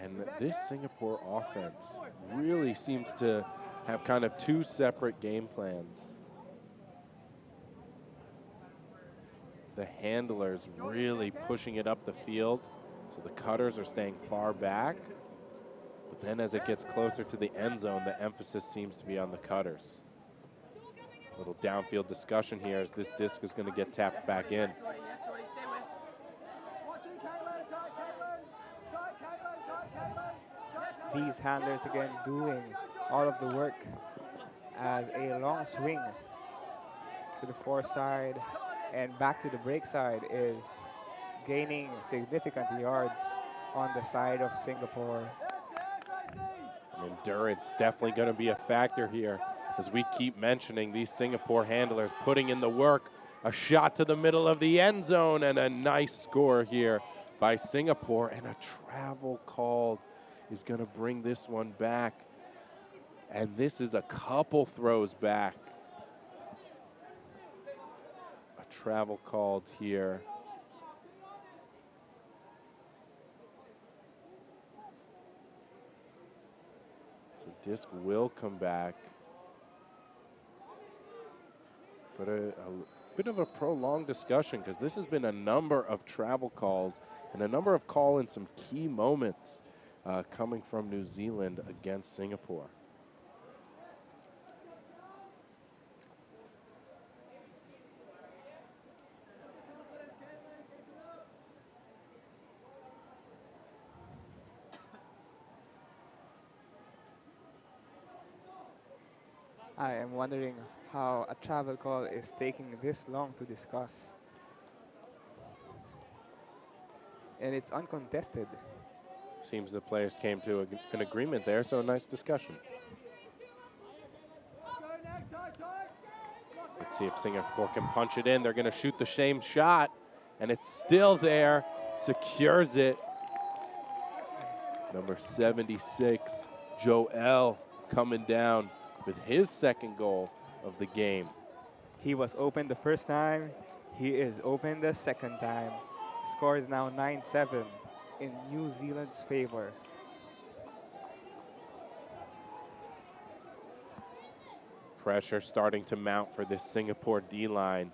And this Singapore offense really seems to have kind of 2 separate game plans. The handlers really pushing it up the field, so the cutters are staying far back. But then as it gets closer to the end zone, the emphasis seems to be on the cutters. A little downfield discussion here as this disc is going to get tapped back in. These handlers again doing all of the work as a long swing to the far side and back to the break side is gaining significant yards on the side of Singapore. Endurance definitely going to be a factor here as we keep mentioning these Singapore handlers putting in the work. A shot to the middle of the end zone and a nice score here by Singapore, and a travel called is going to bring this one back. And this is a couple throws back. A travel called here. So disc will come back. But a bit of a prolonged discussion because this has been a number of travel calls and a number of in some key moments coming from New Zealand against Singapore. I am wondering how a travel call is taking this long to discuss. And it's uncontested. Seems the players came to an agreement there, so a nice discussion. Let's see if Singapore can punch it in. They're going to shoot the same shot, and it's still there. Secures it. Number 76, Joel, coming down with his second goal of the game. He was open the first time. He is open the second time. Score is now 9-7 in New Zealand's favor. Pressure starting to mount for this Singapore D-line.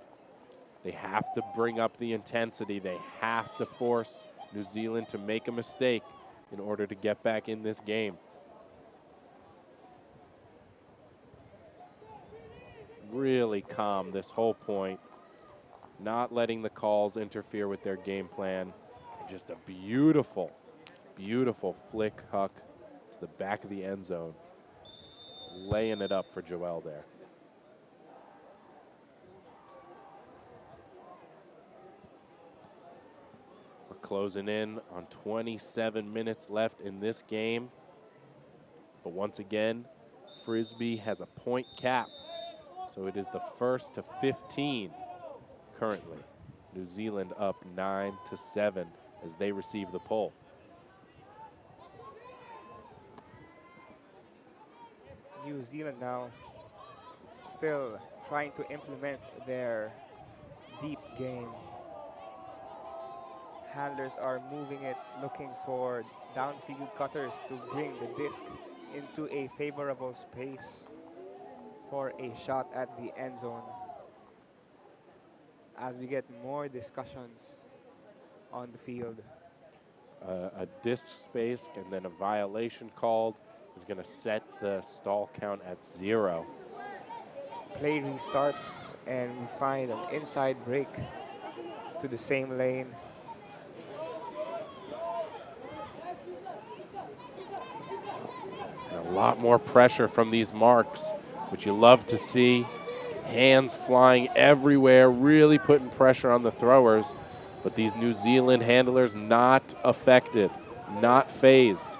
They have to bring up the intensity. They have to force New Zealand to make a mistake in order to get back in this game. Really calm this whole point, not letting the calls interfere with their game plan. Just a beautiful, beautiful flick huck to the back of the end zone, laying it up for Joel there. We're closing in on 27 minutes left in this game. But once again, Frisbee has a point cap. So it is the 1st to 15 currently. New Zealand up 9-7 as they receive the pull. New Zealand now still trying to implement their deep game. Handlers are moving it, looking for downfield cutters to bring the disc into a favorable space for a shot at the end zone. As we get more discussions on the field. A disc space and then a violation called is going to set the stall count at 0. Play restarts and we find an inside break to the same lane. A lot more pressure from these marks, which you love to see. Hands flying everywhere, really putting pressure on the throwers. But these New Zealand handlers not affected, not phased.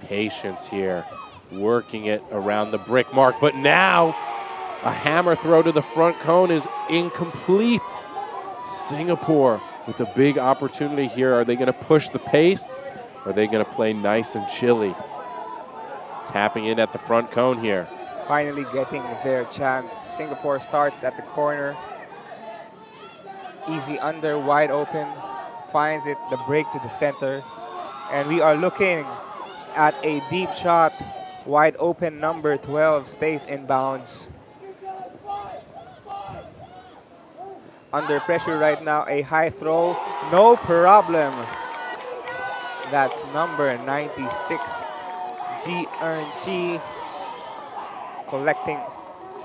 Patience here, working it around the brick mark. But now a hammer throw to the front cone is incomplete. Singapore with a big opportunity here. Are they going to push the pace? Or are they going to play nice and chilly? Tapping in at the front cone here. Finally getting their chance. Singapore starts at the corner. Easy under, wide open. Finds it, the break to the center. And we are looking at a deep shot. Wide open, number 12 stays in bounds. Under pressure right now, a high throw, no problem. That's number 96, G Earn Chi, collecting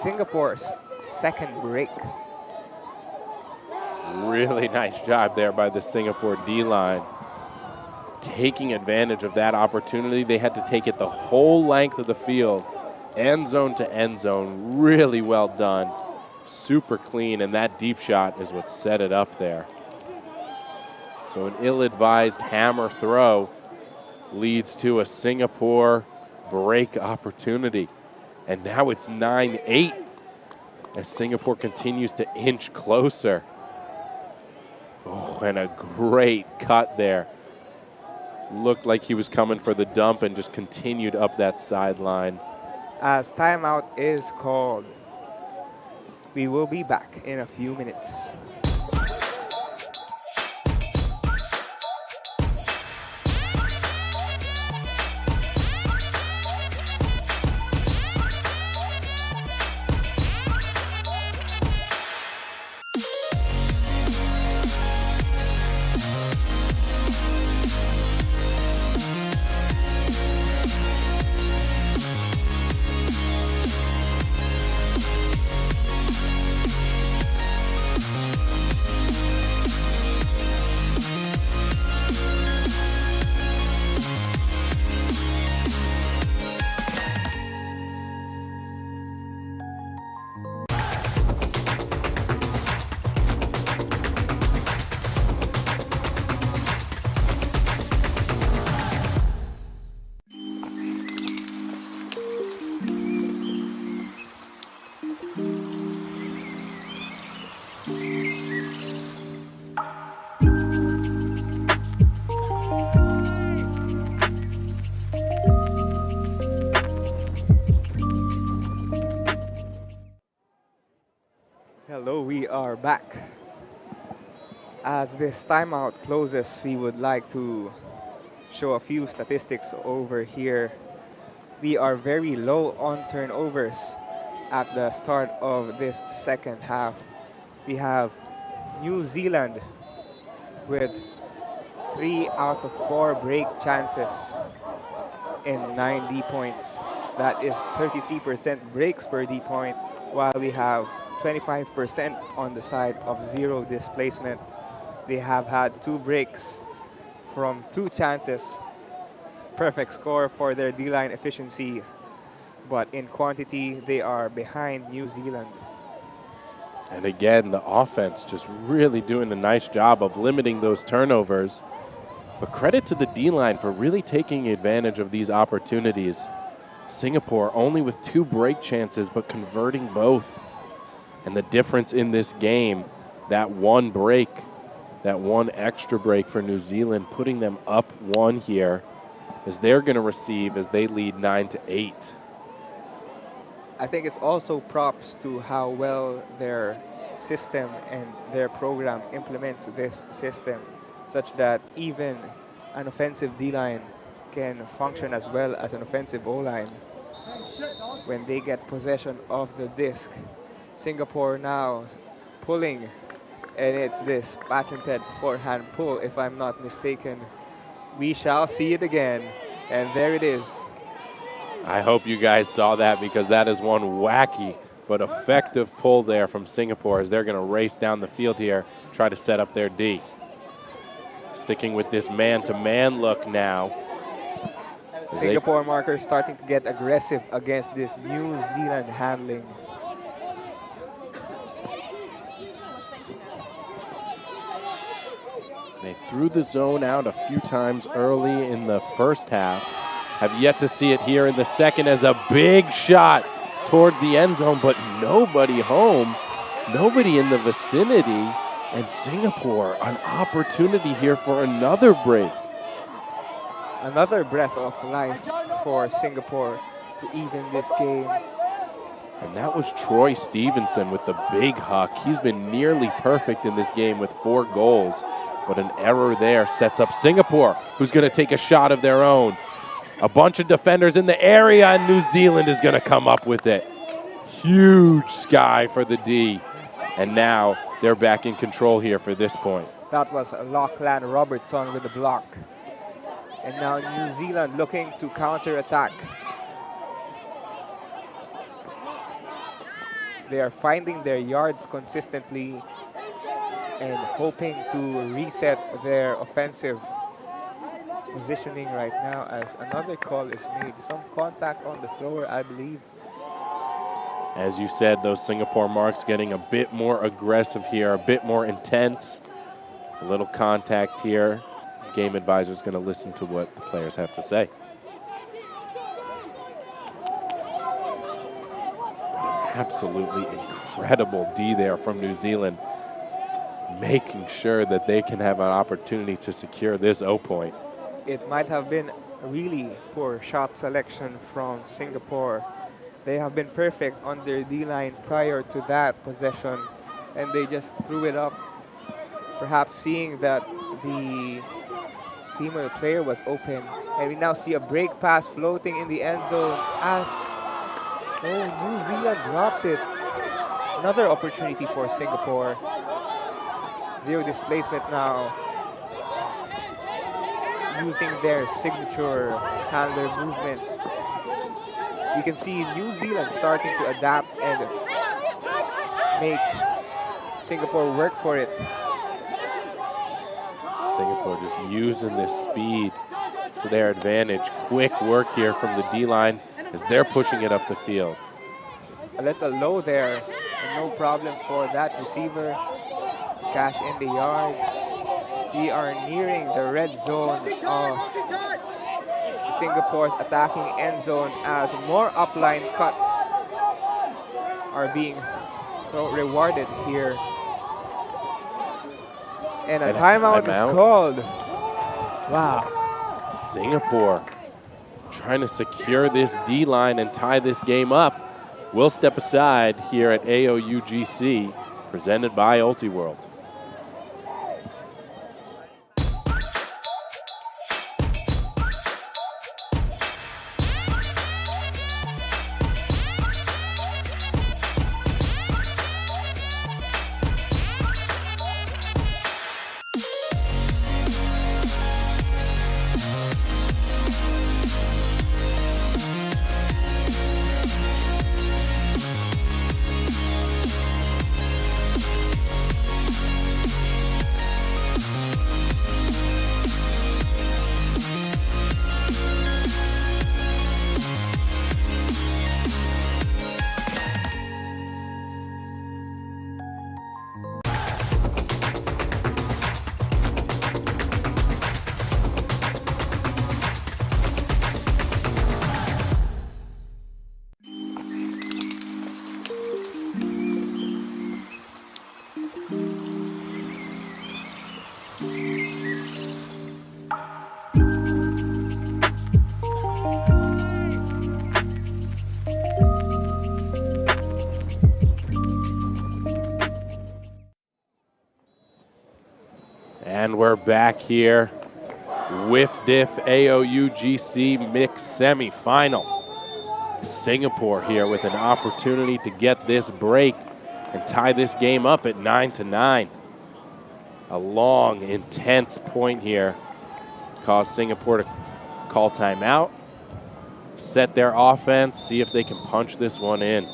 Singapore's second break. Really nice job there by the Singapore D-line. Taking advantage of that opportunity. They had to take it the whole length of the field, end zone to end zone. Really well done. Super clean, and that deep shot is what set it up there. So an ill-advised hammer throw leads to a Singapore break opportunity. And now it's 9-8 as Singapore continues to inch closer. Oh, and a great cut there. Looked like he was coming for the dump and just continued up that sideline. As timeout is called, we will be back in a few minutes. are back. As this timeout closes, we would like to show a few statistics over here. We are very low on turnovers at the start of this second half. We have New Zealand with 3 out of 4 break chances in 9 D points. That is 33% breaks per D point, while we have 25% on the side of 0 displacement. They have had 2 breaks from 2 chances. Perfect score for their D-line efficiency, but in quantity, they are behind New Zealand. And again, the offense just really doing a nice job of limiting those turnovers. But credit to the D-line for really taking advantage of these opportunities. Singapore only with 2 break chances, but converting both. And the difference in this game, that 1 break, that 1 extra break for New Zealand, putting them up 1 here, as they're going to receive as they lead 9-8. I think it's also props to how well their system and their program implements this system, such that even an offensive D-line can function as well as an offensive O-line when they get possession of the disc. Singapore now pulling, and it's this patented forehand pull, if I'm not mistaken. We shall see it again, and there it is. I hope you guys saw that, because that is one wacky but effective pull there from Singapore as they're going to race down the field here, try to set up their D. Sticking with this man-to-man look now. Singapore markers starting to get aggressive against this New Zealand handling. They threw the zone out a few times early in the first half. Have yet to see it here in the second as a big shot towards the end zone, but nobody home, nobody in the vicinity. And Singapore, an opportunity here for another break. Another breath of life for Singapore to even this game. And that was Troy Stevenson with the big huck. He's been nearly perfect in this game with 4 goals, but an error there sets up Singapore, who's going to take a shot of their own. A bunch of defenders in the area, and New Zealand is going to come up with it. Huge sky for the D. And now they're back in control here for this point. That was Lachlan Robertson with the block. And now New Zealand looking to counter-attack. They are finding their yards consistently and hoping to reset their offensive positioning right now, as another call is made. Some contact on the thrower, I believe. As you said, those Singapore marks getting a bit more aggressive here, a bit more intense. A little contact here. Game advisor's going to listen to what the players have to say. Absolutely incredible D there from New Zealand, making sure that they can have an opportunity to secure this O point. It might have been a really poor shot selection from Singapore. They have been perfect on their D-line prior to that possession, and they just threw it up, perhaps seeing that the female player was open. And we now see a break pass floating in the end zone as New Zealand drops it. Another opportunity for Singapore. 0 displacement now, using their signature handler movements. You can see New Zealand starting to adapt and make Singapore work for it. Singapore just using this speed to their advantage. Quick work here from the D-line as they're pushing it up the field. A little low there, and no problem for that receiver. Cash in the yards. We are nearing the red zone of Singapore's attacking end zone as more upline cuts are being rewarded here. And a timeout is called. Wow. Singapore trying to secure this D-line and tie this game up. We'll step aside here at AOUGC presented by UltiWorld. And we're back here with Diff AOUGC mixed semifinal. Singapore here with an opportunity to get this break and tie this game up at 9-9. A long, intense point here caused Singapore to call timeout, set their offense, see if they can punch this one in.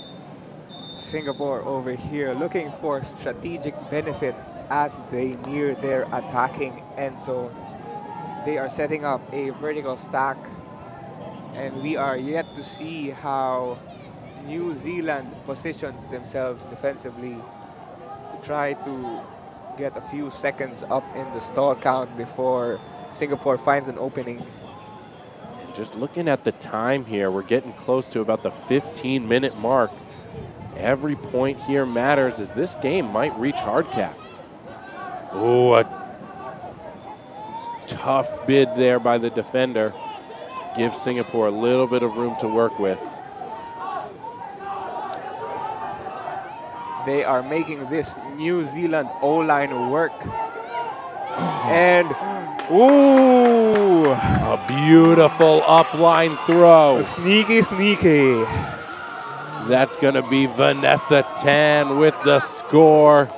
Singapore over here looking for strategic benefit as they near their attacking end zone. They are setting up a vertical stack, and we are yet to see how New Zealand positions themselves defensively to try to get a few seconds up in the stall count before Singapore finds an opening. And just looking at the time here, we're getting close to about the 15-minute mark. Every point here matters as this game might reach hard cap. Oh, a tough bid there by the defender. Gives Singapore a little bit of room to work with. They are making this New Zealand O-line work. And, ooh! A beautiful upline throw. Sneaky, sneaky. That's gonna be Vanessa Tan with the score.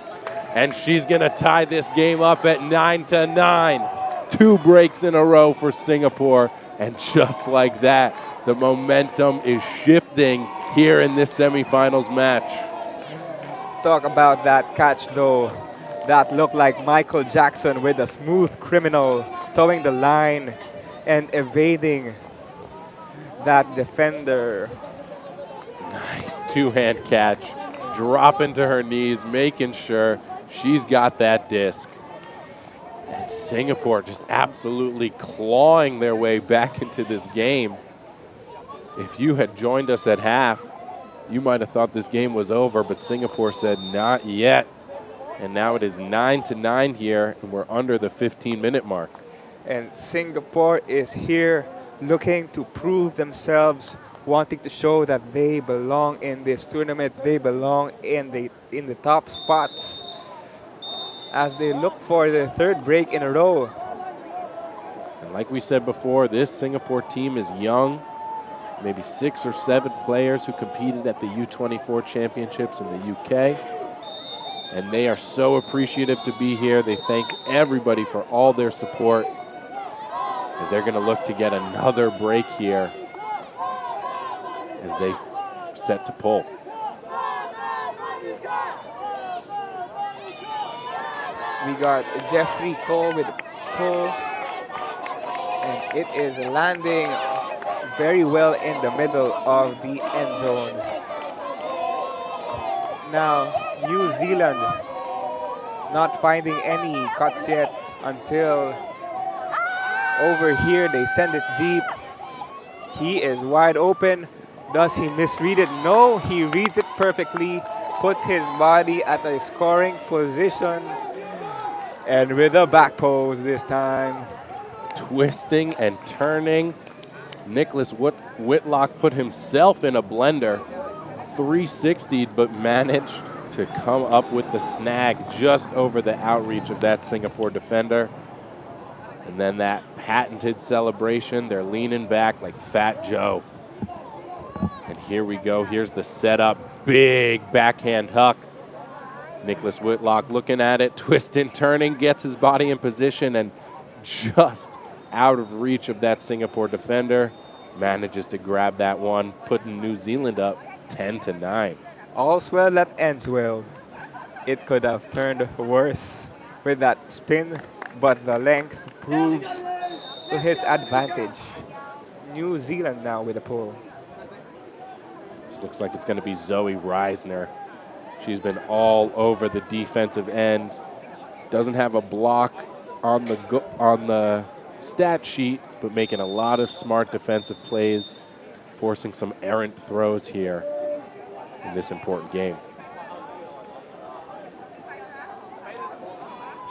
And she's gonna tie this game up at 9-9. 2 breaks in a row for Singapore. And just like that, the momentum is shifting here in this semifinals match. Talk about that catch though. That looked like Michael Jackson with a smooth criminal towing the line and evading that defender. Nice 2-hand catch. Dropping to her knees, making sure she's got that disc. And Singapore just absolutely clawing their way back into this game. If you had joined us at half, you might have thought this game was over, but Singapore said not yet. And now it is 9-9 here, and we're under the 15-minute mark. And Singapore is here looking to prove themselves, wanting to show that they belong in this tournament. They belong in the top spots as they look for the 3rd break in a row. And like we said before, this Singapore team is young. Maybe 6 or 7 players who competed at the U24 championships in the UK. And they are so appreciative to be here. They thank everybody for all their support as they're gonna look to get another break here as they set to pull. We got Jeffrey Cole with a pull, and it is landing very well in the middle of the end zone. Now, New Zealand not finding any cuts yet until over here they send it deep. He is wide open. Does he misread it? No, he reads it perfectly, puts his body at a scoring position, and with a back pose this time. Twisting and turning. Nicholas Whitlock put himself in a blender, 360'd, but managed to come up with the snag just over the outreach of that Singapore defender. And then that patented celebration, they're leaning back like Fat Joe. And here we go, here's the setup, big backhand huck. Nicholas Whitlock looking at it, twisting, turning, gets his body in position, and just out of reach of that Singapore defender, manages to grab that one, putting New Zealand up 10-9. All's well that ends well. It could have turned worse with that spin, but the length proves to his advantage. New Zealand now with a pull. This looks like it's going to be Zoe Reisner. She's been all over the defensive end. Doesn't have a block on the stat sheet, but making a lot of smart defensive plays, forcing some errant throws here in this important game.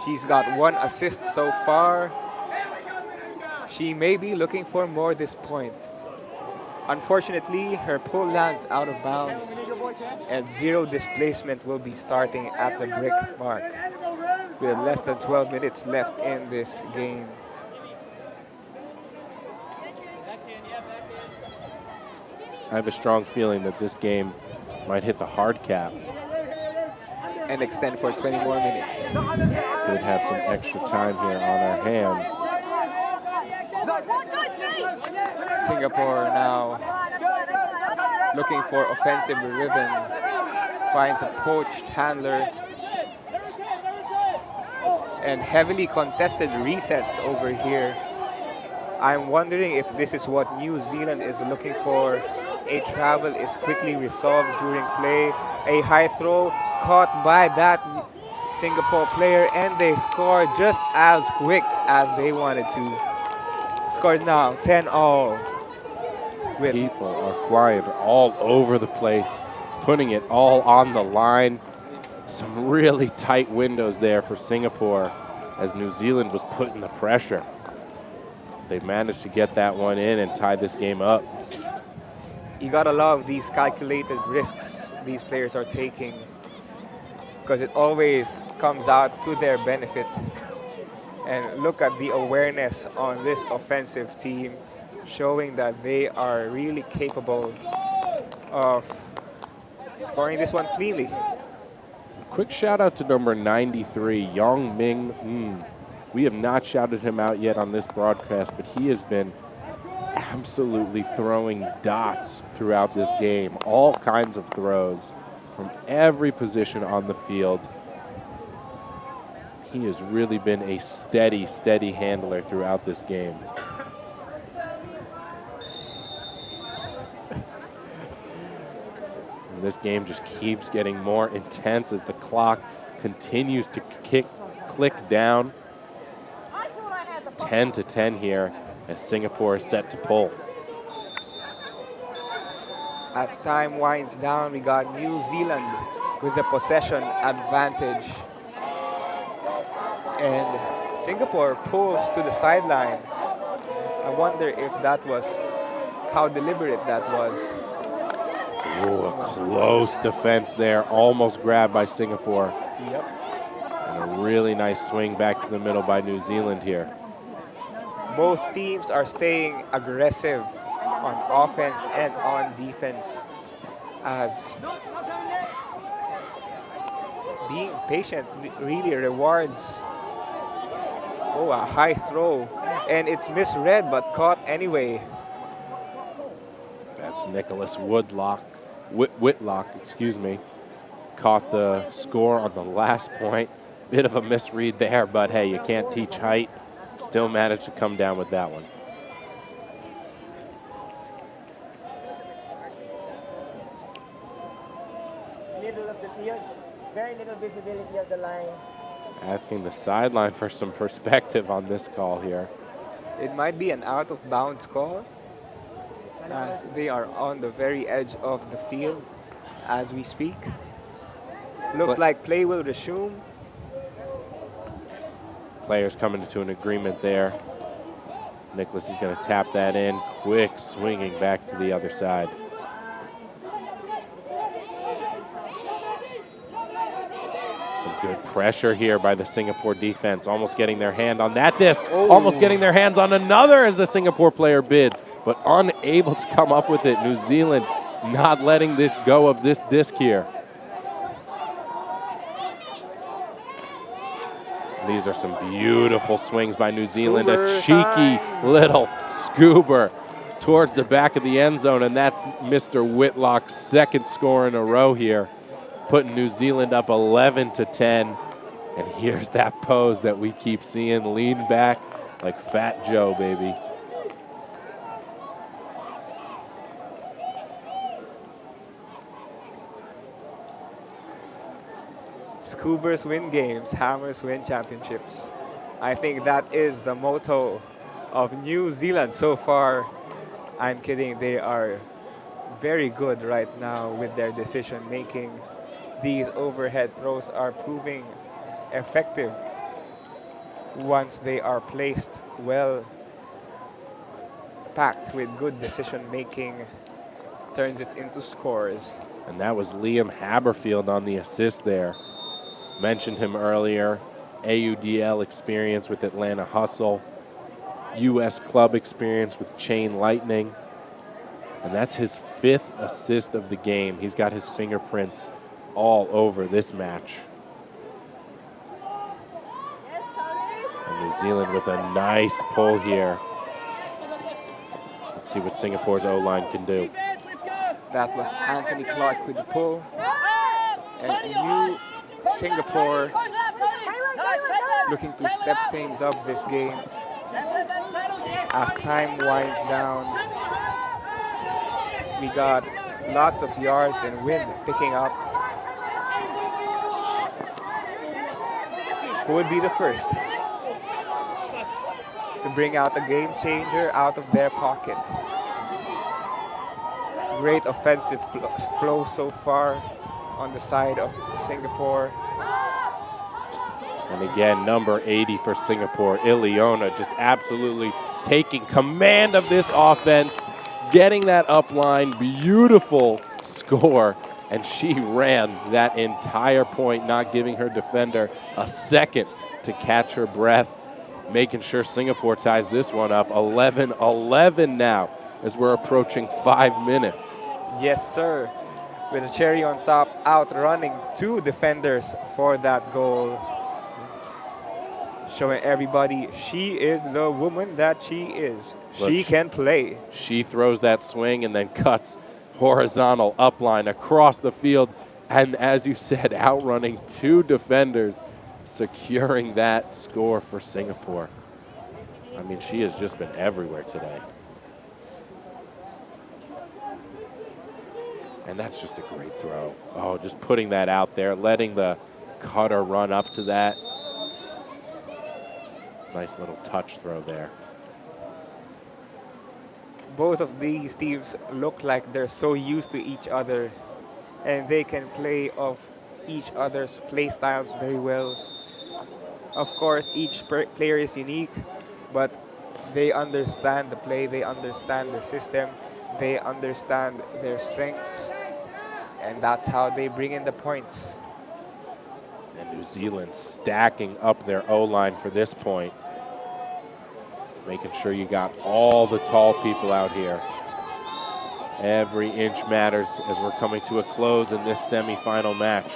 She's got 1 assist so far. She may be looking for more this point. Unfortunately, her pull lands out of bounds, and 0 displacement will be starting at the brick mark with less than 12 minutes left in this game. I have a strong feeling that this game might hit the hard cap. And extend for 20 more minutes. Could have some extra time here on our hands. Singapore now looking for offensive rhythm. Finds a poached handler. And heavily contested resets over here. I'm wondering if this is what New Zealand is looking for. A travel is quickly resolved during play. A high throw caught by that Singapore player, and they score just as quick as they wanted to. Scores now 10-all. People are flying all over the place, putting it all on the line. Some really tight windows there for Singapore as New Zealand was putting the pressure. They managed to get that one in and tie this game up. You gotta love these calculated risks these players are taking, because it always comes out to their benefit. And look at the awareness on this offensive team, showing that they are really capable of scoring this one cleanly. Quick shout out to number 93, Yong Ming Ng. We have not shouted him out yet on this broadcast, but he has been absolutely throwing dots throughout this game. All kinds of throws from every position on the field. He has really been a steady, steady handler throughout this game. And this game just keeps getting more intense as the clock continues to click down. 10-10 here as Singapore is set to pull. As time winds down, we got New Zealand with the possession advantage. And Singapore pulls to the sideline. I wonder if that was, how deliberate that was. Ooh, a close defense there, almost grabbed by Singapore. Yep. And a really nice swing back to the middle by New Zealand here. Both teams are staying aggressive on offense and on defense, as being patient really rewards. Oh, a high throw, and it's misread but caught anyway. That's Nicholas Whitlock, excuse me. Caught the score on the last point. Bit of a misread there, but hey, you can't teach height. Still managed to come down with that one. Middle of the field, very little visibility of the line. Asking the sideline for some perspective on this call here. It might be an out of bounds call, as they are on the very edge of the field as we speak. Looks like play will resume. Players coming to an agreement there. Nicholas is going to tap that in, quick swinging back to the other side. Good pressure here by the Singapore defense, almost getting their hand on that disc, Oh. almost getting their hands on another as the Singapore player bids, but unable to come up with it. New Zealand not letting this go of this disc here. These are some beautiful swings by New Zealand. A Scuba cheeky time. little scuba towards the back of the end zone, and that's Mr. Whitlock's second score in a row here, putting New Zealand up 11-10. And here's that pose that we keep seeing, lean back like Fat Joe, baby. Scoobers win games, hammers win championships. I think that is the motto of New Zealand so far. I'm kidding, they are very good right now with their decision making. These overhead throws are proving effective once they are placed well, packed with good decision making, turns it into scores. And that was Liam Haberfield on the assist there. Mentioned him earlier, AUDL experience with Atlanta Hustle, U.S. club experience with Chain Lightning, and that's his 5th assist of the game. He's got his fingerprints all over this match. And New Zealand with a nice pull here. Let's see what Singapore's O-line can do. That was Anthony Clark with the pull. And New Singapore looking to step things up this game as time winds down. We got lots of yards and wind picking up. Who would be the first to bring out a game changer out of their pocket? Great offensive flow so far on the side of Singapore. And again, number 80 for Singapore, Iliona, just absolutely taking command of this offense, getting that up line, beautiful score, and she ran that entire point, not giving her defender a second to catch her breath, making sure Singapore ties this one up 11-11 now as we're approaching 5 minutes. Yes, sir. With a cherry on top, outrunning 2 defenders for that goal. Showing everybody she is the woman that she is. Look, she can play. She throws that swing and then cuts horizontal upline across the field. And as you said, outrunning 2 defenders, securing that score for Singapore. I mean, she has just been everywhere today. And that's just a great throw. Oh, just putting that out there, letting the cutter run up to that. Nice little touch throw there. Both of these teams look like they're so used to each other and they can play off each other's play styles very well. Of course, each player is unique, but they understand the play, they understand the system, they understand their strengths, and that's how they bring in the points. And New Zealand stacking up their O-line for this point. Making sure you got all the tall people out here. Every inch matters as we're coming to a close in this semifinal match.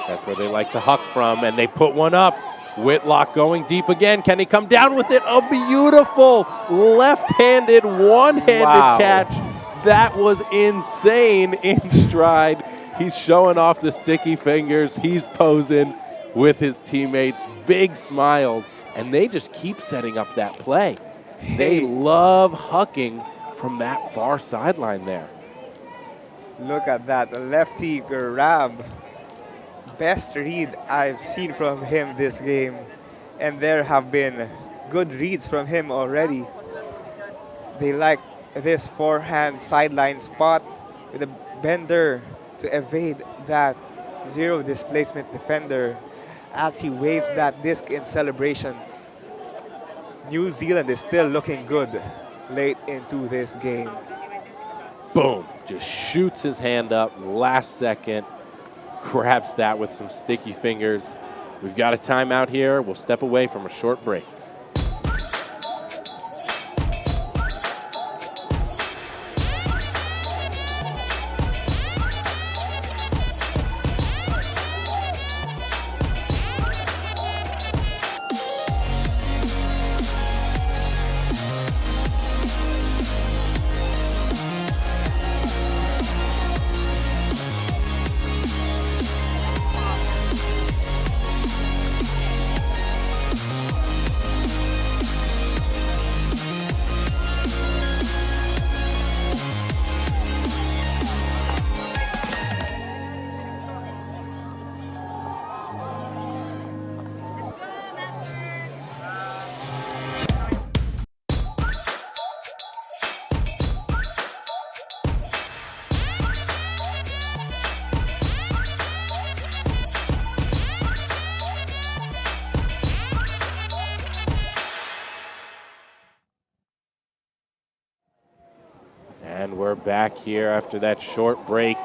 That's where they like to huck from, and they put one up. Whitlock going deep again. Can he come down with it? A beautiful left-handed, one-handed catch. That was insane in stride. He's showing off the sticky fingers. He's posing with his teammates, big smiles, and they just keep setting up that play. They love hucking from that far sideline there. Look at that lefty grab. Best read I've seen from him this game, and there have been good reads from him already. They like this forehand sideline spot with a bender to evade that zero displacement defender as he waves that disc in celebration. New Zealand is still looking good late into this game. boom, just shoots his hand up last second, grabs that with some sticky fingers. We've got a timeout here. We'll step away from a short break. And we're back here after that short break,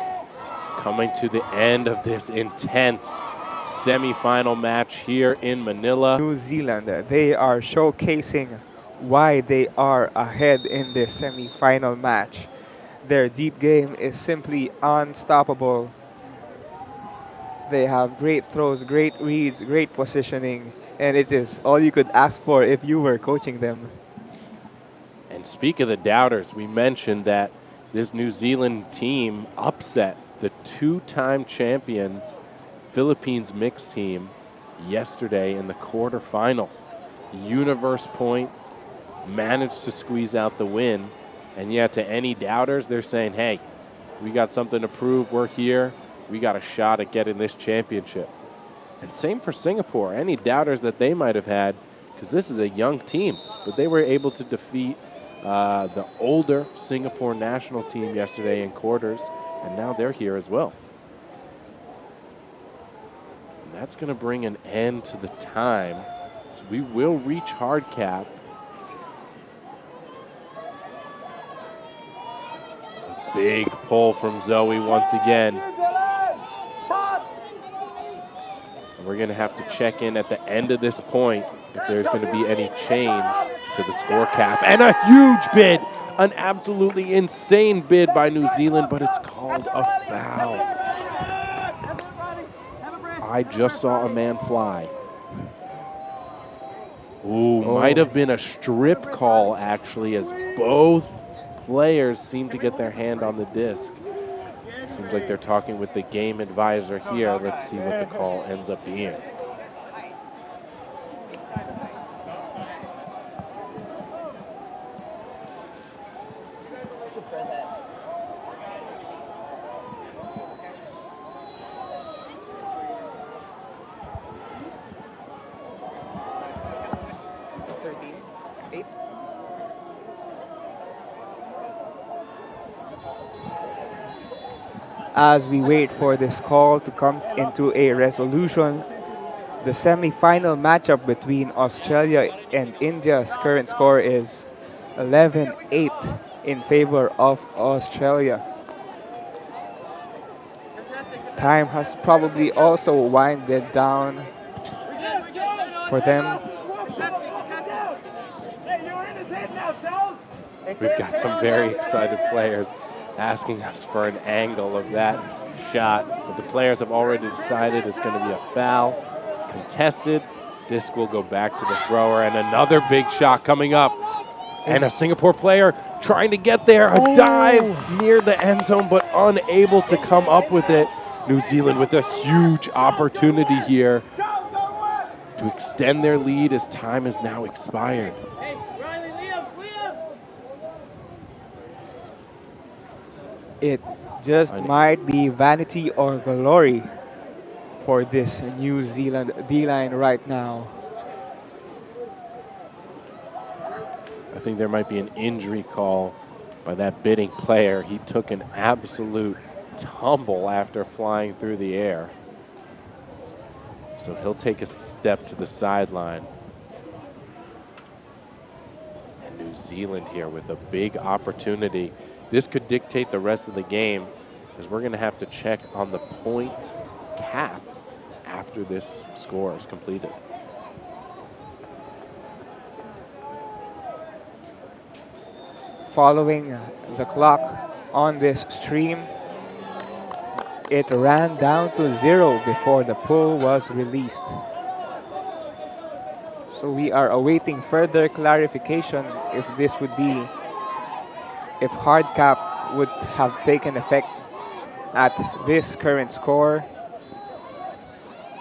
coming to the end of this intense semifinal match here in Manila. New Zealand, they are showcasing why they are ahead in this semi-final match. Their deep game is simply unstoppable. They have great throws, great reads, great positioning, and it is all you could ask for if you were coaching them. And speak of the doubters, we mentioned that this New Zealand team upset the two-time champions Philippines mixed team yesterday in the quarterfinals. Universe Point managed to squeeze out the win, and yet to any doubters, they're saying, hey, we got something to prove, we're here, we got a shot at getting this championship. And same for Singapore, any doubters that they might have had, because this is a young team, but they were able to defeat the older Singapore national team yesterday in quarters, and now they're here as well. And that's going to bring an end to the time. So we will reach hard cap. A big pull from Zoe once again. And we're going to have to check in at the end of this point if there's going to be any change to the score cap. And a huge bid, an absolutely insane bid by New Zealand, but it's called a foul. I just saw a man fly. Ooh, might have been a strip call actually, as both players seem to get their hand on the disc. Seems like they're talking with the game advisor here. Let's see what the call ends up being. As we wait for this call to come into a resolution, the semi-final matchup between Australia and India's current score is 11-8 in favor of Australia. Time has probably also winded down for them. We've got some very excited players asking us for an angle of that shot, but the players have already decided it's going to be a foul. Contested, disc will go back to the thrower, and another big shot coming up. And a Singapore player trying to get there, a dive near the end zone, but unable to come up with it. New Zealand with a huge opportunity here to extend their lead as time has now expired. It just might be vanity or glory for this New Zealand D-line right now. I think there might be an injury call by that bidding player. He took an absolute tumble after flying through the air. So he'll take a step to the sideline. And New Zealand here with a big opportunity this could dictate the rest of the game, as we're going to have to check on the point cap after this score is completed. Following the clock on this stream, it ran down to 0 before the poll was released. So we are awaiting further clarification if this would be, if hard cap would have taken effect at this current score,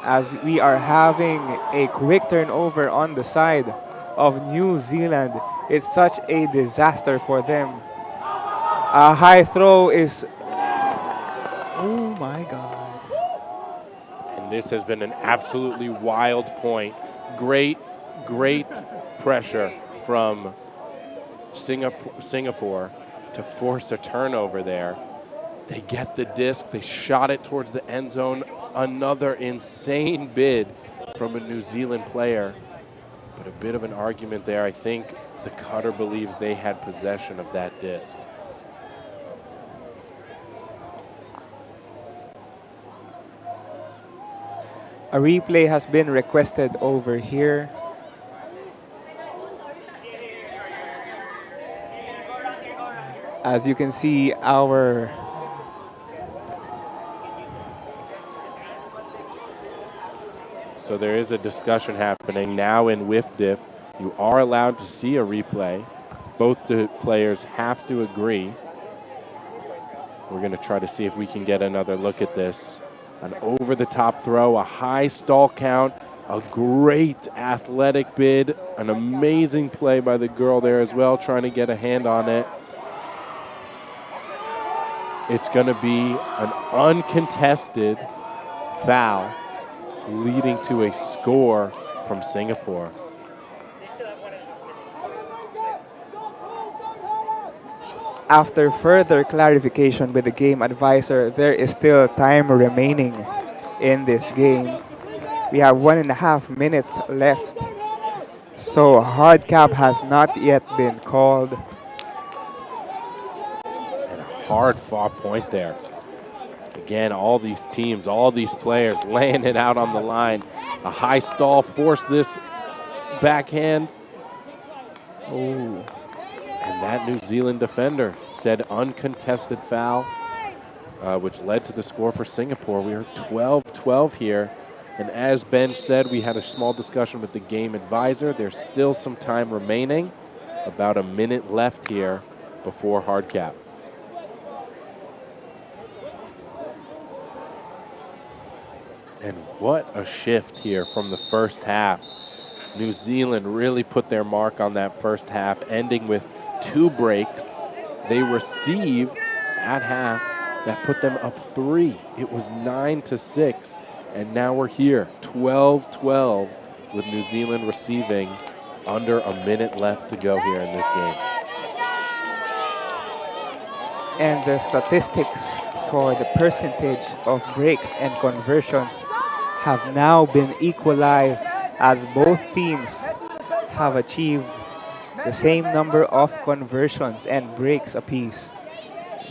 as we are having a quick turnover on the side of New Zealand. It's such a disaster for them. A high throw is, oh my God. And this has been an absolutely wild point. Great pressure from Singapore to force a turnover there. They get the disc, they shot it towards the end zone. Another insane bid from a New Zealand player, but a bit of an argument there. I think the cutter believes they had possession of that disc. A replay has been requested over here. As you can see, So there is a discussion happening now in WIFDIF. You are allowed to see a replay. Both the players have to agree. We're going to try to see if we can get another look at this. An over-the-top throw, a high stall count, a great athletic bid, an amazing play by the girl there as well, trying to get a hand on it. It's going to be an uncontested foul, leading to a score from Singapore. After further clarification with the game advisor, there is still time remaining in this game. We have 1.5 minutes left. So hard cap has not yet been called. And a hard fought point there. Again, all these teams, all these players laying it out on the line. A high stall forced this backhand. Oh. And that New Zealand defender said uncontested foul, which led to the score for Singapore. We are 12-12 here. And as Ben said, we had a small discussion with the game advisor. There's still some time remaining, about a minute left here before hard cap. And what a shift here from the first half. New Zealand really put their mark on that first half, ending with 2 breaks. They receive at half that put them up 3. It was 9-6, and now we're here, 12-12, with New Zealand receiving under a minute left to go here in this game. And the statistics for the percentage of breaks and conversions have now been equalized, as both teams have achieved the same number of conversions and breaks apiece.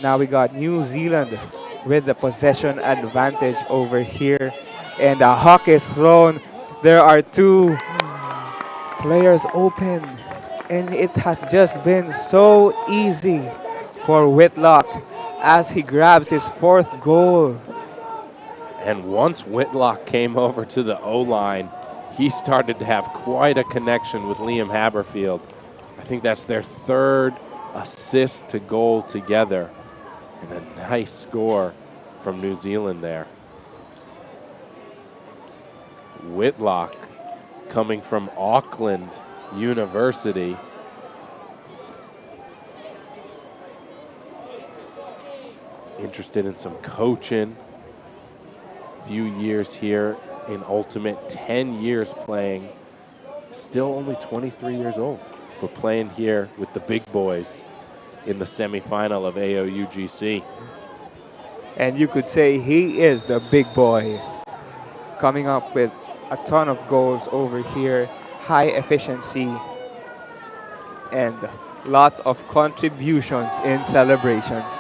Now we got New Zealand with the possession advantage over here, and the hawk is thrown. There are 2 players open, and it has just been so easy for Whitlock as he grabs his 4th goal. And once Whitlock came over to the O-line, he started to have quite a connection with Liam Haberfield. I think that's their 3rd assist to goal together. And a nice score from New Zealand there. Whitlock, coming from Auckland University. Interested in some coaching. Few years here in Ultimate, 10 years playing. Still only 23 years old. We're playing here with the big boys in the semifinal of AOUGC. And you could say he is the big boy, coming up with a ton of goals over here, high efficiency, and Lots of contributions in celebrations.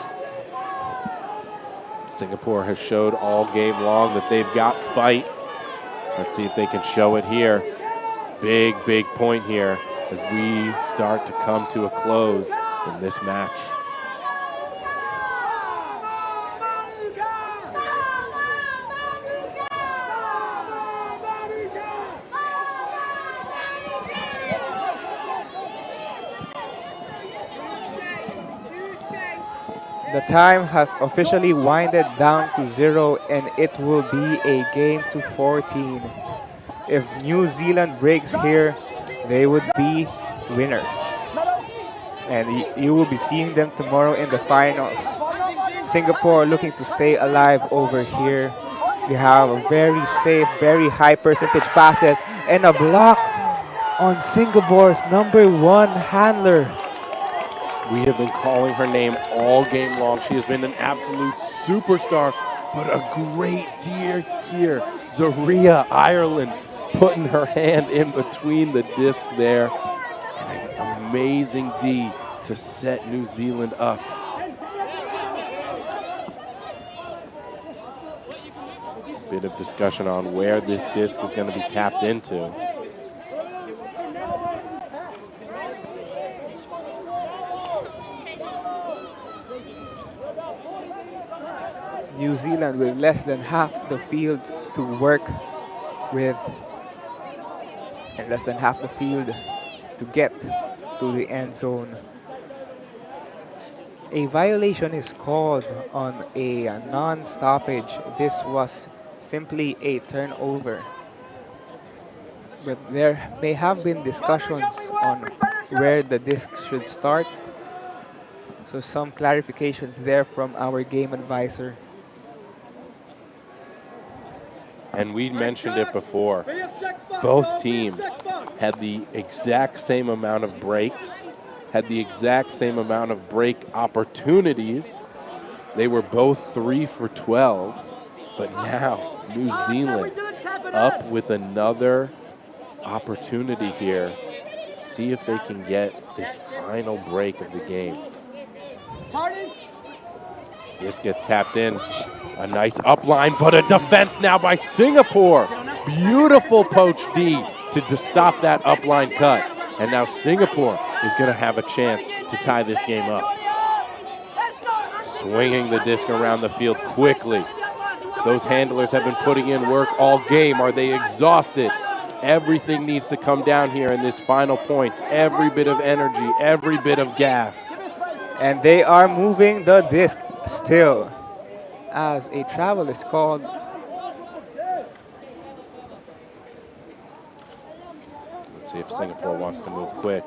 Singapore has showed all game long that they've got fight. Let's see if they can show it here. Big, big point here as we start to come to a close in this match. The time has officially winded down to 0 and it will be a game to 14. If New Zealand breaks here, they would be winners. And you will be seeing them tomorrow in the finals. Singapore looking to stay alive over here. We have a very safe, very high percentage passes and a block on Singapore's #1 handler. We have been calling her name all game long. She has been an absolute superstar, but a great deal here. Zaria, Ireland, putting her hand in between the disc there. And an amazing D to set New Zealand up. Bit of discussion on where this disc is going to be tapped into. New Zealand with less than half the field to work with and less than half the field to get to the end zone. A violation is called on a non-stoppage. This was simply a turnover. But there may have been discussions on where the disc should start. So some clarifications there from our game advisor. And we mentioned it before. Both teams had the exact same amount of breaks, had the exact same amount of break opportunities. They were both 3 for 12, but now New Zealand up with another opportunity here. See if they can get this final break of the game. This gets tapped in. A nice upline, but a defense now by Singapore. Beautiful poach D to stop that upline cut. And now Singapore is going to have a chance to tie this game up. Swinging the disc around the field quickly. Those handlers have been putting in work all game. Are they exhausted? Everything needs to come down here in this final points. Every bit of energy, every bit of gas. And they are moving the disc still as a travel is called. Let's see if Singapore wants to move quick.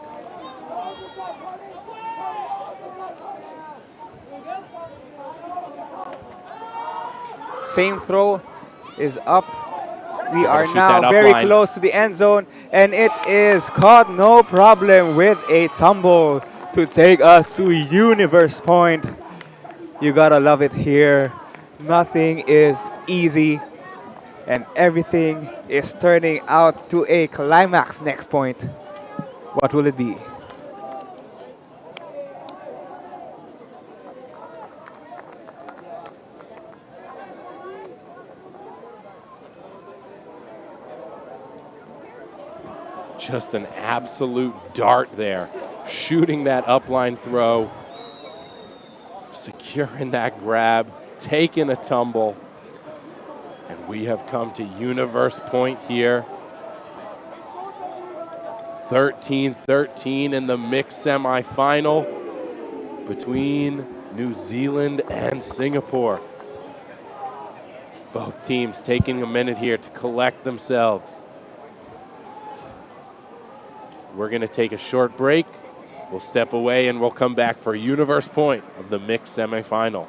Same throw is up. We They're are gonna shoot now that very upline. close to the end zone, and it is caught no problem with a tumble to take us to Universe Point. You gotta love it here. Nothing is easy, and everything is turning out to a climax next point. What will it be? Just an absolute dart there. Shooting that upline throw. Securing that grab. Taking a tumble. And we have come to Universe Point here. 13-13 in the mixed semifinal between New Zealand and Singapore. Both teams taking a minute here to collect themselves. We're going to take a short break. We'll step away and we'll come back for Universe Point of the mixed semifinal.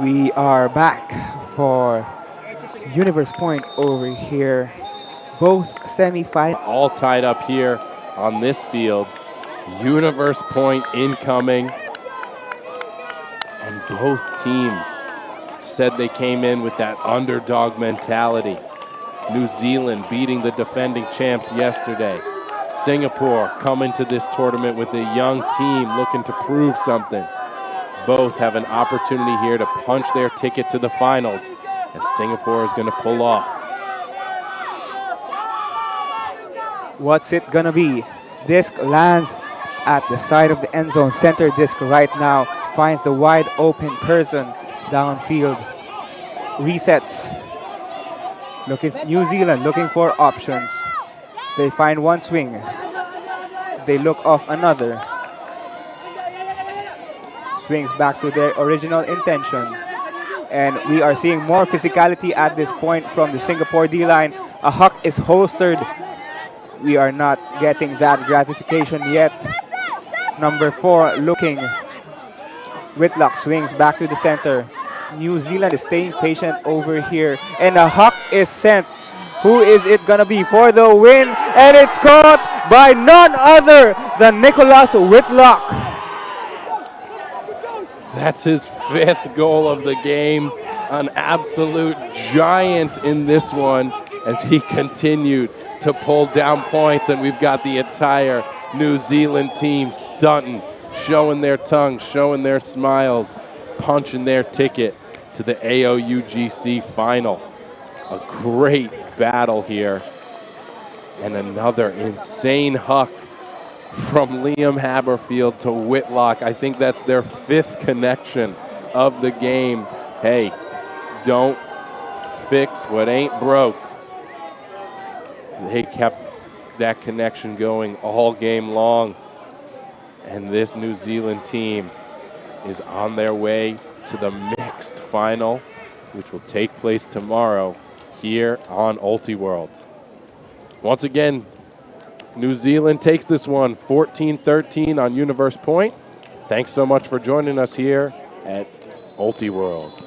We are back for Universe Point over here. Both semi-final. All tied up here on this field. Universe Point incoming. And both teams said they came in with that underdog mentality. New Zealand beating the defending champs yesterday. Singapore coming to this tournament with a young team looking to prove something. Both have an opportunity here to punch their ticket to the finals, as Singapore is going to pull off. What's it gonna be? Disc lands at the side of the end zone. Center disc right now finds the wide open person downfield. Resets. New Zealand looking for options. They find one swing. They look off another. Swings back to their original intention. And we are seeing more physicality at this point from the Singapore D-line. A huck is holstered. We are not getting that gratification yet. Number 4 looking. Whitlock swings back to the center. New Zealand is staying patient over here. And a huck is sent. Who is it gonna be for the win? And it's caught by none other than Nicholas Whitlock. That's his 5th goal of the game. An absolute giant in this one as he continued to pull down points, and we've got the entire New Zealand team stunting, showing their tongues, showing their smiles, punching their ticket to the AOUGC final. A great battle here, and another insane huck from Liam Haberfield to Whitlock. I think that's their 5th connection of the game. Hey, don't fix what ain't broke. They kept that connection going all game long. And this New Zealand team is on their way to the mixed final, which will take place tomorrow here on UltiWorld. Once again, New Zealand takes this one 14-13 on Universe Point. Thanks so much for joining us here at UltiWorld.